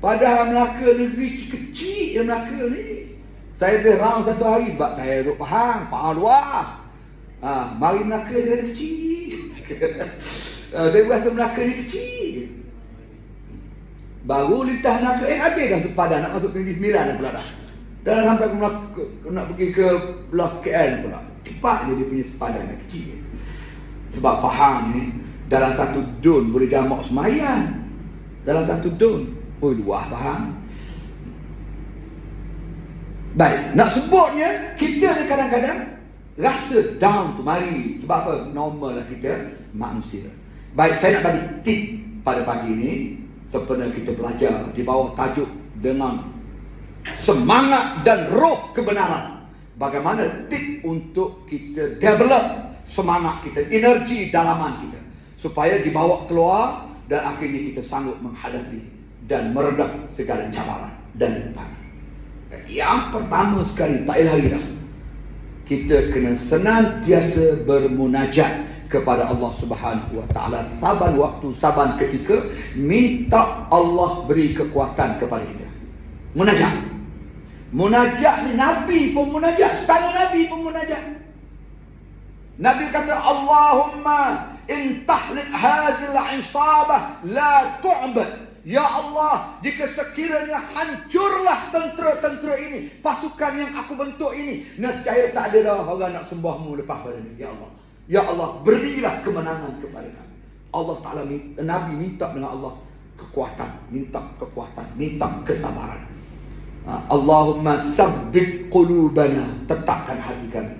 Padahal Melaka negeri kecil Melaka ni. Saya boleh round satu hari sebab saya duduk Pahang luas. Mari Melaka dia kecil. Saya rasa Melaka ni kecil. Baru lintas Melaka, ada dah sepadan nak masuk Negeri Sembilan dah pula dah. Dah sampai ke Melaka, nak pergi ke belah KL pula. Cepat je dia punya sepadan dah kecil. Sebab Pahang ni dalam satu dun boleh jamak semayang. Dalam satu dun. Luah Pahang. Baik, nak sebutnya kita ni kadang-kadang rasa down tu mari. Sebab apa? Normal lah kita manusia. Baik, saya nak bagi tip pada pagi ni. Sebenarnya kita belajar di bawah tajuk dengan semangat dan roh kebenaran. Bagaimana tip untuk kita develop semangat kita, energi dalaman kita, supaya dibawa keluar dan akhirnya kita sanggup menghadapi dan meredam segala cabaran dan rintangan. Yang pertama sekali, tak lagi dah, kita kena senantiasa bermunajat kepada Allah Subhanahu wa taala, saban waktu, saban ketika, minta Allah beri kekuatan kepada kita. Munajat ni Nabi pun munajat, setara Nabi pun munajat. Nabi kata, Allahumma in tahlik hadhil isabah la tu'bad. Ya Allah, jika sekiranya hancurlah tentera-tentera ini, pasukan yang aku bentuk ini, nescaya tak ada dah orang nak sembahmu lepas pada ni. Ya Allah, ya Allah, berilah kemenangan kepada kami. Allah Ta'ala, Nabi minta dengan Allah kekuatan, minta kesabaran. Allahumma sabbit qulubana, tetapkan hati kami,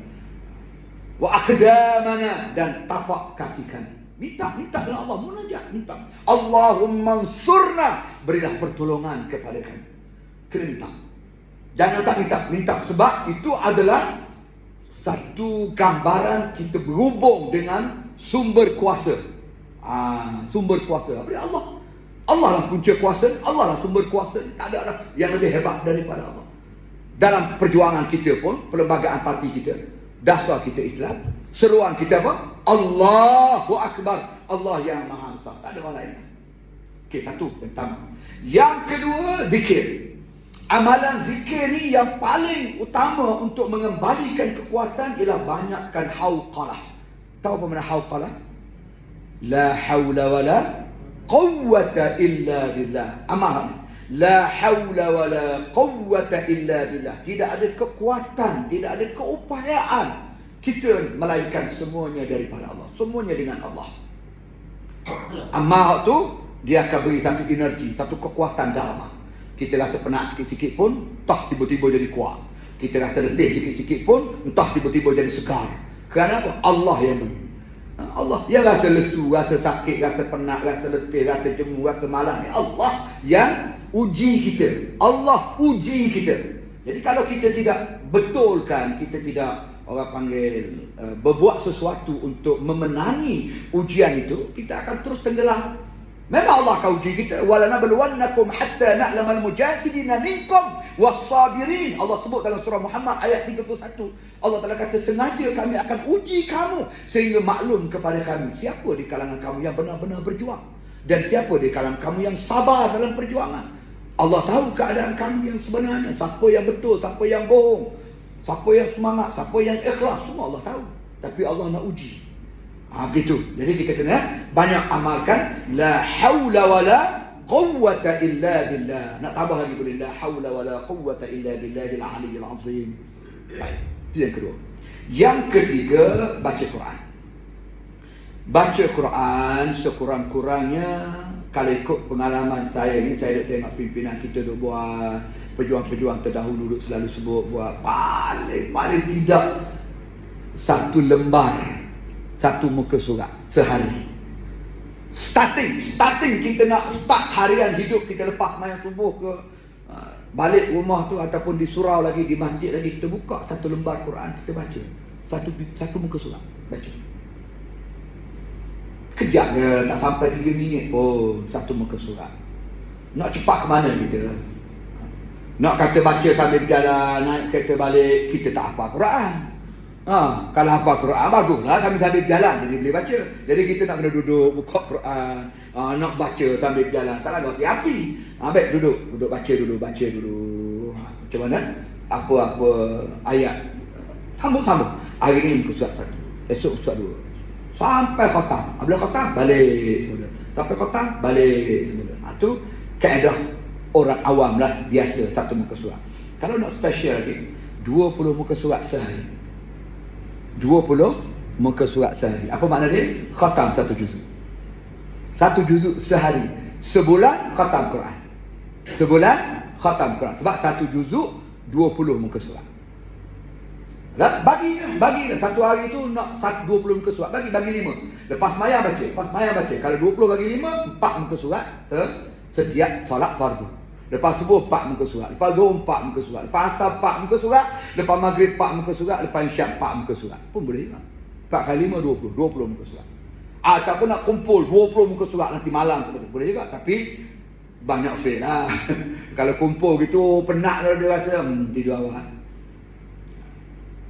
wa aqdamana, dan tapak kaki kami. Minta dengan Allah, munajat, minta. Allahumma ansurna, berilah pertolongan kepada kami. Kena minta. Jangan tak minta. Sebab itu adalah satu gambaran kita berhubung dengan sumber kuasa. Sumber kuasa apa dia? Allah lah punca kuasa, Allah lah sumber kuasa. Tak ada yang lebih hebat daripada Allah. Dalam perjuangan kita pun, perlembagaan parti kita, dasar kita Islam, seruan kita apa? Allahu Akbar, Allah yang Maha Besar, tak ada orang lain. Okey, satu yang pertama. Yang kedua, zikir. Amalan zikir ni yang paling utama untuk mengembalikan kekuatan ialah banyakkan hauqalah. Tahu apa makna hauqalah? La haula wala quwwata illa billah. Amal la haula wala quwwata illa billah. Tidak ada kekuatan, tidak ada keupayaan kita melainkan semuanya daripada Allah. Semuanya dengan Allah. Amal tu dia akan beri satu energi, satu kekuatan dalam. Kita rasa penat sikit-sikit pun, entah tiba-tiba jadi kuat. Kita rasa letih sikit-sikit pun, entah tiba-tiba jadi segar. Kerana apa? Allah yang beri. Allah yang rasa lesu, rasa sakit, rasa penat, rasa letih, rasa jemu, rasa malas ni Allah yang uji kita. Allah uji kita. Jadi kalau kita tidak betulkan, kita tidak orang panggil berbuat sesuatu untuk memenangi ujian itu, kita akan terus tenggelam. Memang Allah akan uji kita. Walanabluwannakum hatta na'lamal mujahidina minkum was-sabirin. Allah sebut dalam surah Muhammad ayat 31. Allah Taala kata sengaja kami akan uji kamu sehingga maklum kepada kami siapa di kalangan kamu yang benar-benar berjuang dan siapa di kalangan kamu yang sabar dalam perjuangan. Allah tahu keadaan kamu yang sebenarnya, siapa yang betul, siapa yang bohong, siapa yang semangat, siapa yang ikhlas, semua Allah tahu. Tapi Allah nak uji. Begitu. Jadi kita kena banyak amalkan la haula wala quwwata illa billah. Nak tambah lagi boleh, la haula wala quwwata illa billahil aliyyil azim. Baik, itu yang kedua. Yang ketiga, baca Quran. Baca Quran sekurang-kurangnya, kalau ikut pengalaman saya ni, saya duk tengok pimpinan kita duk buat, pejuang-pejuang terdahulu duk selalu sebut buat paling tidak satu lembar, satu muka surat sehari. Starting kita nak start harian hidup kita lepas sembahyang subuh ke balik rumah tu ataupun di surau lagi, di masjid lagi, kita buka satu lembar Quran, kita baca satu muka surat, baca. Kejap je, tak sampai 3 minit pun satu muka surat. Nak cepat ke mana kita? Nak kata baca sambil berjalan, naik kereta balik, kita tak hafal Quran. Kalau hafal Quran baguslah sambil berjalan, jadi boleh baca. Jadi kita nak kena duduk buka Quran, nak baca sambil berjalan, tak lagu api. Baik, duduk baca dulu. Macam mana? Apa ayat sambung. Hari ni muka surat 1, esok surat 2, sampai khatam. Bila khatam balik semula. Sampai khatam balik semula. Itu kaedah orang awam lah, biasa satu muka surat. Kalau nak special lagi, 20 muka surat sehari. 20 muka surat sehari. Apa makna dia? Khatam satu juzuk. Satu juzuk sehari. Sebulan khatam Quran. Sebulan khatam Quran. Sebab satu juzuk 20 muka surat. Bagi satu hari tu nak 20 muka surat. Bagi 5. Lepas sembahyang baca. Kalau 20 bagi 5, 4 muka surat setiap solat fardu. Lepas subuh 4 muka surat, lepas zuhur 4 muka surat, lepas asar 4 muka surat, lepas maghrib 4 muka surat, lepas isyak 4 muka surat. Pun boleh juga. 4 kali 5 20 muka surat. Ataupun nak kumpul 20 muka surat nanti malam seperti boleh juga, tapi banyak fail lah. Kalau kumpul gitu penat dia rasa tidur awal.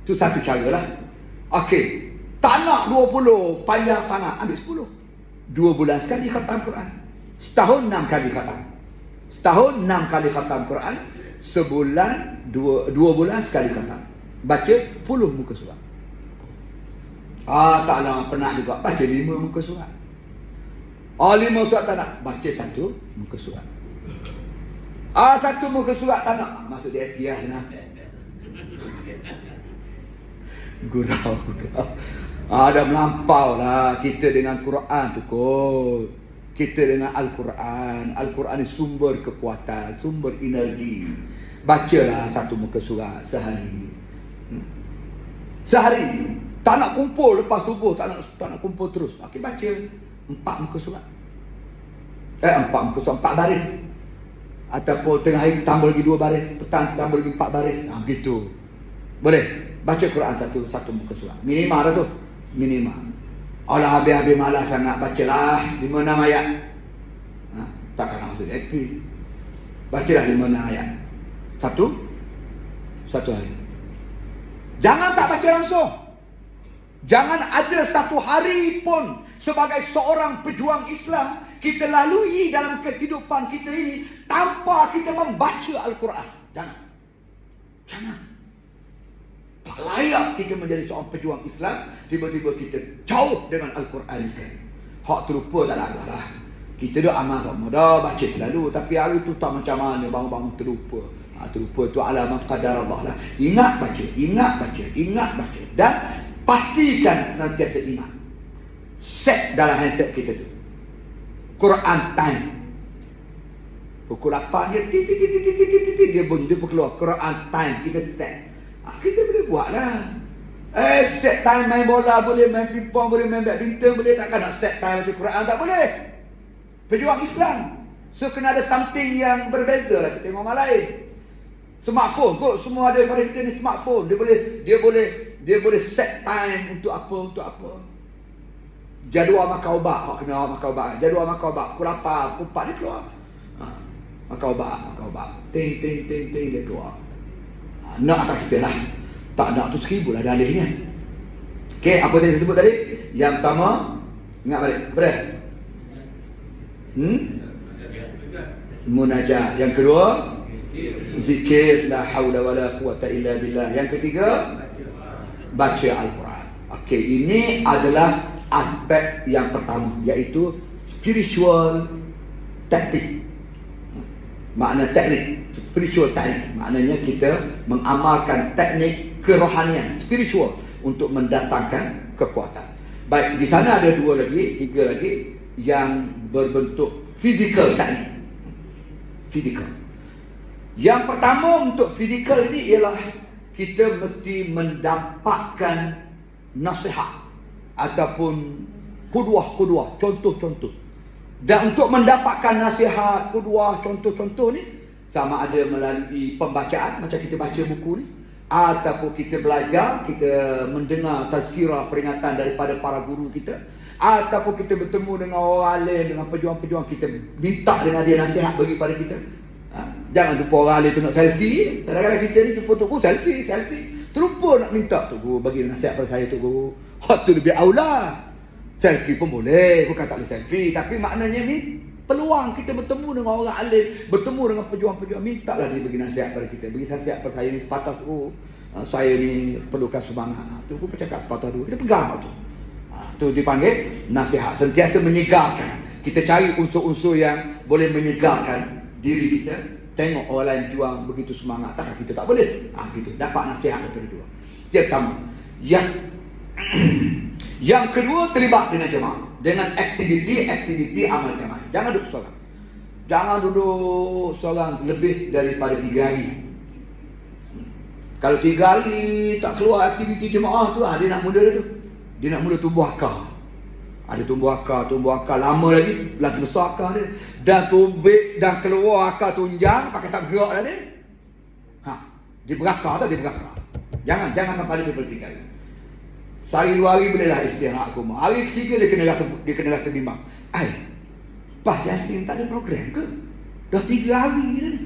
Itu satu cara lah. Okey, tak nak 20 panjang sangat, ambil 10. 2 bulan sekali khatam Quran. Setahun 6 kali khatam. Setahun 6 kali khatam Quran. Sebulan 2 bulan sekali khatam. Baca 10 muka surat. Taklah penat juga. Baca 5 muka surat. 5 surat tak nak. Baca 1 muka surat. 1 muka surat tak nak. Masuk di FPS lah. Gurau. Dah melampau lah kita dengan Quran tu kot. Kita dengan Al-Quran. Al-Quran ni sumber kekuatan, sumber energi. Bacalah 1 muka surat sehari. Sehari. Tak nak kumpul lepas subuh, tak nak kumpul terus. Okey, baca 4 muka surat. 4 muka surat, 4 baris. Ataupun tengah hari tambah lagi 2 baris, petang tambah lagi 4 baris. Begitu. Boleh. Baca Quran 1 muka surat. Minimal dah tu. Minimal. Alah habis-habis malas sangat, bacalah 5-6 ayat. Takkan nak masuk happy. Bacalah 5-6 ayat. Satu hari. Jangan tak baca langsung. Jangan ada satu hari pun sebagai seorang pejuang Islam kita lalui dalam kehidupan kita ini tanpa kita membaca Al-Quran. Jangan. Tak layak kita menjadi seorang pejuang Islam tiba-tiba kita jauh dengan Al-Quran ini. Hak terlupa tak lah. Kita dah amal sama, dah baca selalu, tapi hari tu tak macam mana, bangun-bangun terlupa. Terlupa tu alamat qadar Allah lah. Ingat baca, dan pastikan senantiasa ingat. Set dalam handset kita tu Quran time. Pukul 8 dia bunyi, dia keluar Quran time, kita set. Kita boleh buat lah. Set time main bola boleh, main pingpong boleh, main badminton boleh. Takkan nak set time baca Quran, tak boleh. Pejuang Islam, so kena ada something yang berbeza lah. Kita tengok orang lain. Smartphone kot, semua ada pada kita ni smartphone. Dia boleh set time untuk apa. Jadual makan ubat, kena makan ubat. Jadual makan ubat pukul 8, pukul 4 dia keluar. Makan ubat. Ting dia keluar. Nak atas kita lah. Tak nak tu 1000 lah dalihnya. Okey, apa yang saya sebut tadi? Yang pertama, ingat balik. Apa dia? Munajat. Yang kedua, zikir, la haula wala quwata illa billah. Yang ketiga, baca Al-Quran. Okey, ini adalah aspek yang pertama, iaitu spiritual taktik. Makna teknik, spiritual teknik, maknanya kita mengamalkan teknik kerohanian, spiritual, untuk mendatangkan kekuatan. Baik, di sana ada 3 lagi yang berbentuk physical teknik. Physical. Yang pertama untuk physical ini ialah kita mesti mendapatkan nasihat ataupun kuduah, contoh-contoh. Dan untuk mendapatkan nasihat, kuduah, contoh-contoh ni, sama ada melalui pembacaan macam kita baca buku ni, ataupun kita belajar, kita mendengar tazkirah, peringatan daripada para guru kita, ataupun kita bertemu dengan orang alim, dengan pejuang-pejuang, kita minta dengan dia nasihat bagi pada kita. Jangan jumpa orang alim tu nak selfie. Kadang-kadang kita ni jumpa tu, selfie. Terlupa nak minta, tu guru bagi nasihat pada saya, tu guru. Itu lebih aula. Selfie pun boleh, bukan tak boleh selfie, tapi maknanya ni peluang kita bertemu dengan orang alim, bertemu dengan pejuang-pejuang, mintalah dia bagi nasihat pada kita. Bagi nasihat pada saya ni sepatah tu, saya ni perlukan semangat. Tu aku bercakap sepatah tu, kita pegang tu. Tu dipanggil nasihat, sentiasa menyegarkan. Kita cari unsur-unsur yang boleh menyegarkan diri kita. Tengok orang lain juang begitu semangat, takkan kita tak boleh? Gitu, dapat nasihat daripada dua. Yang pertama. Yang kedua, terlibat dengan jemaah, dengan aktiviti amal jemaah. Jangan duduk seorang. Jangan duduk seorang lebih daripada 3 hari. Kalau 3 hari tak keluar aktiviti jemaah tu, dia nak mula tu. Dia nak mula tumbuh akar. Ada tumbuh akar lama lagi besar akar dia. Dan tumbik dan keluar akar tunjang, pakai tak bergerak dah dia. Dia berakar tak? Dia berakar. Jangan sampai lebih daripada 3 hari. Sehari 2 hari bolehlah istirahat aku. Hari ketiga dia kena rasa bimbang. Pak Yasin tak ada program ke? Dah 3 hari dah ni.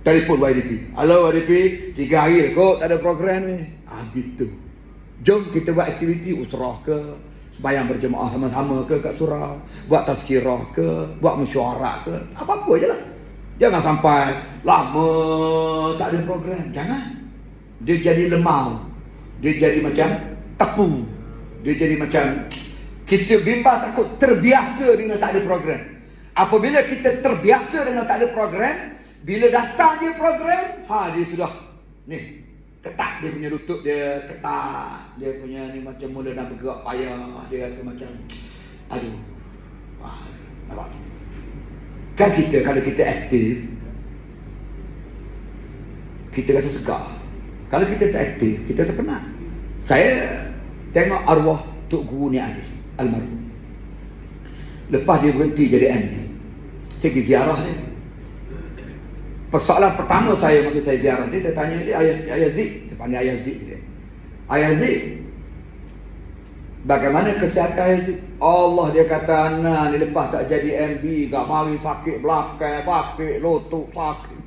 Telefon YDP. Halo YDP, 3 hari dah kot tak ada program ni. Gitu. Jom kita buat aktiviti usrah ke, sembahyang berjemaah sama-sama ke kat surau, buat tazkirah ke, buat mesyuarat ke, apa-apa je lah. Jangan sampai lama tak ada program. Jangan. Dia jadi lemau. Dia jadi macam tepu. Dia jadi macam, kita bimbang takut terbiasa dengan tak ada program. Apabila kita terbiasa dengan tak ada program, bila datang je program, dia sudah ni, ketat dia punya lutut dia, ketat dia punya ni, macam mula nak bergerak payah. Dia rasa macam nampak kan? Kita kalau kita aktif, kita rasa segar. Kalau kita tak aktif, kita terpenat. Saya tengok arwah Tok Guru Ni Aziz almarhum. Lepas dia berhenti jadi MD, saya pergi ziarah dia. Persoalan pertama saya masa saya ziarah dia, saya tanya dia, Ayah Zik, saya panggil Ayah Zik dia. Ayah Zik, bagaimana kesihatan Ayah Zik? Allah, dia kata, ni lepas tak jadi MD, gak mari sakit belakang, sakit lutut, sakit.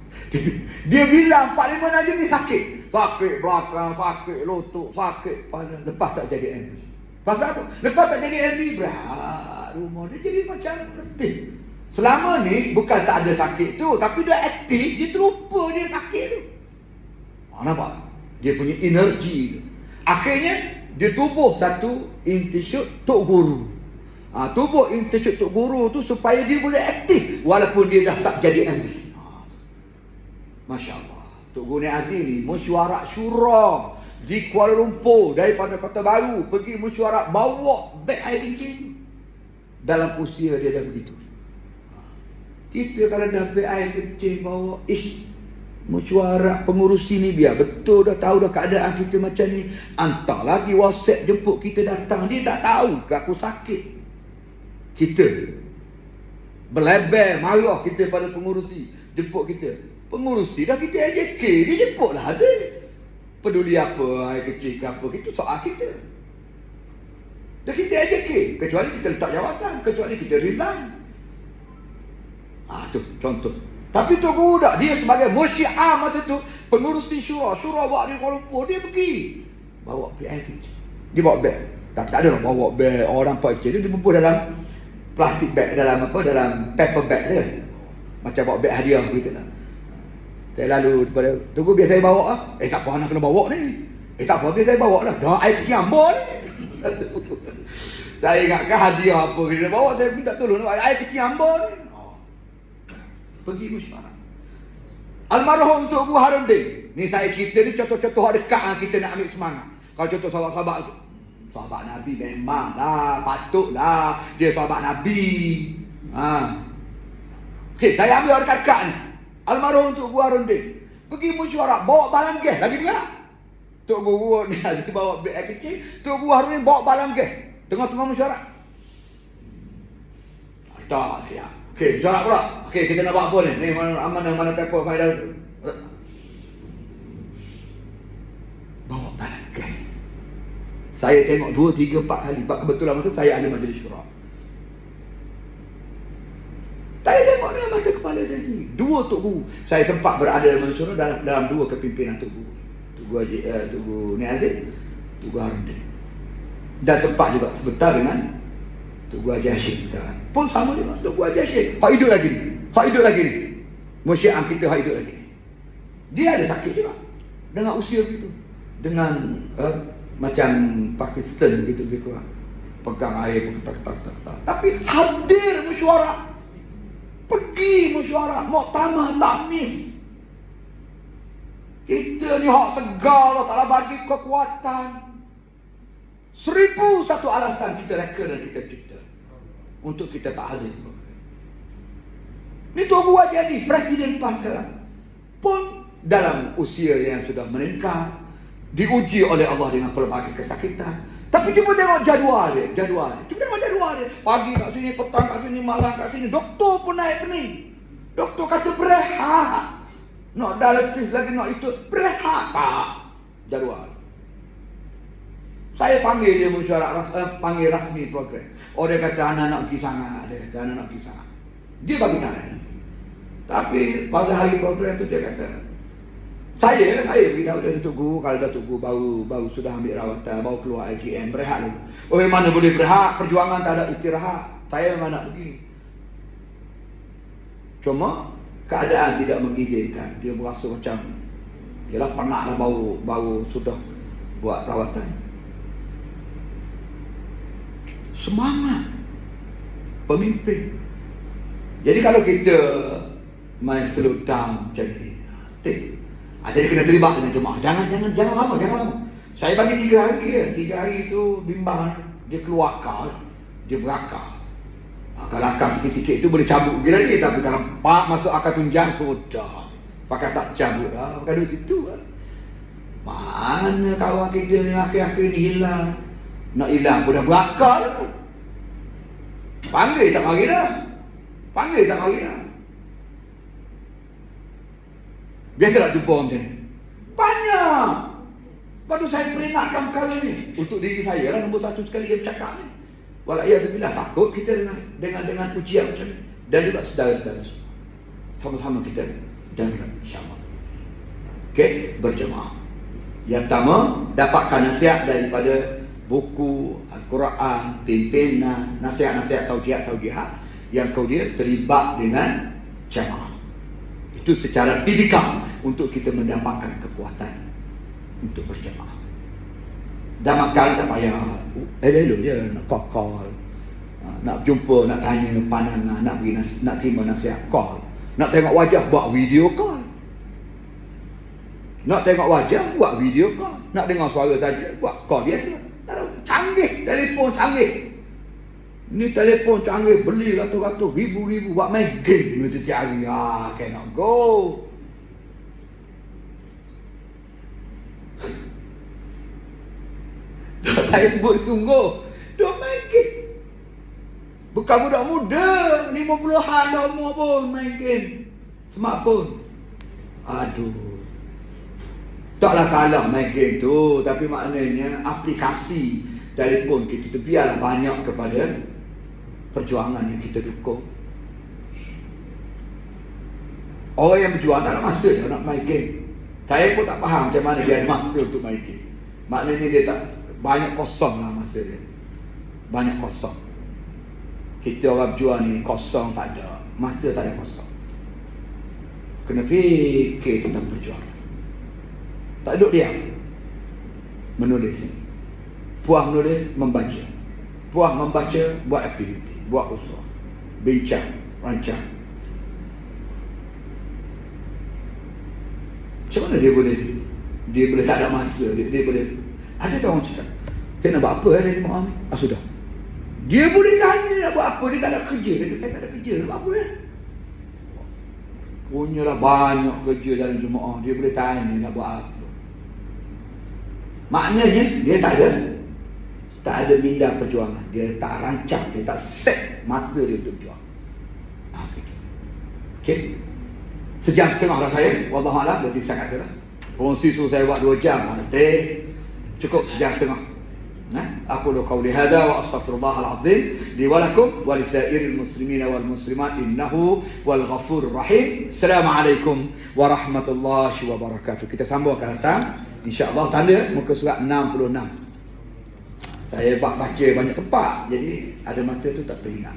Dia bilang 4-5 najis ni sakit. Sakit belakang, sakit lutut, sakit pada. Lepas tak jadi MD. Pasal apa? Lepas tak jadi MD, berat rumah dia jadi macam letih. Selama ni bukan tak ada sakit tu, tapi dia aktif, dia terlupa dia sakit tu. Nampak? Dia punya energi tu. Akhirnya dia tubuh satu intisut Tok Guru. Tubuh internship Tok Guru tu supaya dia boleh aktif walaupun dia dah tak jadi MB. Masya Allah. Tok Guru Nik Aziz ni mesyuarat syura di Kuala Lumpur daripada Kota Baru pergi mesyuarat bawa beg air kencing. Dalam usia dia dah begitu. Kita kalau dah beg air kencing bawa, mesyuarat pengurusi ni biar betul dah tahu dah keadaan kita macam ni. Hantar lagi WhatsApp jemput kita datang. Dia tak tahu ke aku sakit. Kita berlebar marah kita pada pengurusi jemput kita. Pengurusi dah kita AJK, dia jemput lah ada. Peduli apa air kecil ke apa, itu soal kita. Dah kita AJK, kecuali kita letak jawatan, kecuali kita resign. Tu contoh. Tapi Tok Guru tak, dia sebagai musyi'ah masa tu, pengurusi syura buat di Kuala Lumpur, dia pergi bawa beg air kecil. Dia bawa beg. Tak ada nak bawa beg orang pakai, dia dibubur dalam plastik bag, dalam paper bag dia. Macam bawa beg hadiah begitu lah. Saya lalu kepada Tok Guru, biar saya bawa lah. Tak apa nak kena bawa ni. Tak apa, biar saya bawa lah. Dah air kecil ambon. Saya ingatkan hadiah apa kita bawa, saya minta tolong air kecil ambon. Pergi mesyuarat. Almarhum Tok Guru Harudin. Ni saya cerita ni contoh-contoh dekat kita nak ambil semangat. Kalau contoh sahabat-sahabat tu, sahabat Nabi memang lah, patutlah dia sahabat Nabi. Okey, saya ambil dekat-dekat ni. Almarhum Tok Guru Harudin pergi mesyuarat, bawa balang gas lagi dia. Tok Guru ni bawa beg air kecil, Tok Guru Harudin bawa balang gas. Tengah-tengah mesyuarat. Tak siap. Okey, mesyuarat pula. Okey, kita nak buat apa ni? Ni mana paper file tu. Bawa balang gas. Saya tengok 2, 3, 4 kali. Sebab kebetulan masa saya ahli majlis syura. Saya tengok dengan mata kepala saya sendiri. 2 Tok Guru. Saya sempat berada dalam majlis syura dalam 2 kepimpinan Tok Guru. Tok Guru Nik Aziz, Tok Guru Harudin. Dan sempat juga sebentar dengan Tok Guru Haji Hashim sekarang. Pun sama juga Tok Guru Haji Hashim. Hak hidup lagi ni. Hak hidup lagi ni. Musyi'ah kita hak hidup lagi ni. Dia ada sakit juga. Dengan usia begitu. Dengan macam Pakistan begitu lebih kurang. Pegang air ketak. Tapi hadir mesyuarat. Pergi mesyuarat. Muktamar takmis. Kita ni hak segar Allah Ta'ala bagi kekuatan. 1001 alasan kita reka dan kita cipta untuk kita tak hadir. Ni Tok Guru jadi Presiden PAS sekarang pun dalam usia yang sudah meningkat, diuji oleh Allah dengan pelbagai kesakitan. Tapi cuba tengok jadual dia. Cuba tengok jadual dia. Pagi kat sini, petang kat sini, malam kat sini. Doktor pun naik pening. Doktor kata berehat. Nak dialisis lagi, nak itu. Berehat tak? Jadual. Saya panggil dia mesyuarat, panggil rasmi program. Dia kata anak nak pergi sangat. Dia bagi tarik. Tapi pada hari program tu dia kata, saya beritahu dia Tok Guru, kalau dah Tok Guru baru sudah ambil rawatan, baru keluar IGM, berehat dulu. Mana boleh berehat, perjuangan tak ada istirahat. Saya memang nak pergi. Cuma keadaan tidak mengizinkan. Dia berasa macam, yalah penat lah baru sudah buat rawatan. Semangat pemimpin. Jadi kalau kita main slow down macam ni, jadi kena terlibat dengan jemaah. Jangan lama. Saya bagi 3 hari ya. 3 hari tu bimbang. Dia keluar akal, dia berakal. Kalau akal sikit-sikit tu boleh cabut pergi lagi. Tapi kalau masuk akal tunjang, sudah pakai tak cabut lah. Pakai duit situ lah. Mana kawan kita ni akhir-akhir ni hilang. Nak hilang pun dah berakal lah. Panggil tak mari dah. Biasa tak jumpa orang macam ni? Banyak. Lepas tu saya peringatkan perkara ni untuk diri saya lah, nombor 1 sekali yang bercakap ni. Wala'iyadzubillah, takut kita dengan ujian macam ni. Dan juga saudara-saudara semua. Sama-sama kita dengar insyaAllah. Okey, berjemaah. Yang pertama, dapatkan nasihat daripada buku Al-Quran, pimpinan, nasihat-nasihat taujihat yang kau dia terlibat dengan jamaah. Itu secara fizikal untuk kita mendapatkan kekuatan untuk berjamaah. Zaman sekarang tak payah elok je nak call. Nak jumpa, nak tanya pandangan, nak nak terima nasihat, call. Nak tengok wajah, buat video call. Nak tengok wajah, buat video call. Nak dengar suara saja, buat call biasa. Canggih, telefon canggih. Ni telefon canggih, beli ratus-ratus, ribu-ribu, buat main game ni setiap hari. Cannot go. Saya sebut sungguh, dia main game. Bukan budak muda, 50-an dah umur pun main game smartphone. Aduh. Taklah salah main game tu, tapi maknanya aplikasi telefon kita tu biarlah banyak kepada perjuangan yang kita dukung. Orang yang berjuang tak ada masa dia nak main game. Saya pun tak faham macam mana dia ada masa untuk main game. Maknanya dia tak, banyak kosong lah masa dia. Banyak kosong. Kita orang berjuang ni kosong tak ada. Masa tak ada kosong. Kena fikir tentang perjuangan. Tak duduk diam. Menulis. Puas menulis, membaca. Puas membaca, buat aktiviti, buat usaha. Bincang, rancang. Macam mana dia boleh tak ada masa, dia boleh. Ada tak orang cakap, saya nak buat apa dari Jemaah ni? Sudah. Dia boleh tanya nak buat apa, dia tak ada kerja. Dia kata, saya tak ada kerja, nak buat apa Punyalah banyak kerja dalam Jemaah, dia boleh tanya nak buat apa. Maknanya dia tak ada minda perjuangan. Dia tak rancang, dia tak set masa dia untuk berjuang. Okey. Sejam setengah dah saya. Wallahualam, berarti saya kata lah. Kongsi tu saya buat 2 jam. Cukup sejam setengah. Aku qauli hadza wa astaghfirullahal azim li wa lakum wa lisairil muslimina wal muslimat innahu wal ghafurur rahim. Assalamualaikum warahmatullahi wabarakatuh. Kita sambung akan datang insya-Allah tanda muka surat 66. Saya baca banyak tempat, jadi ada masa tu tak teringat.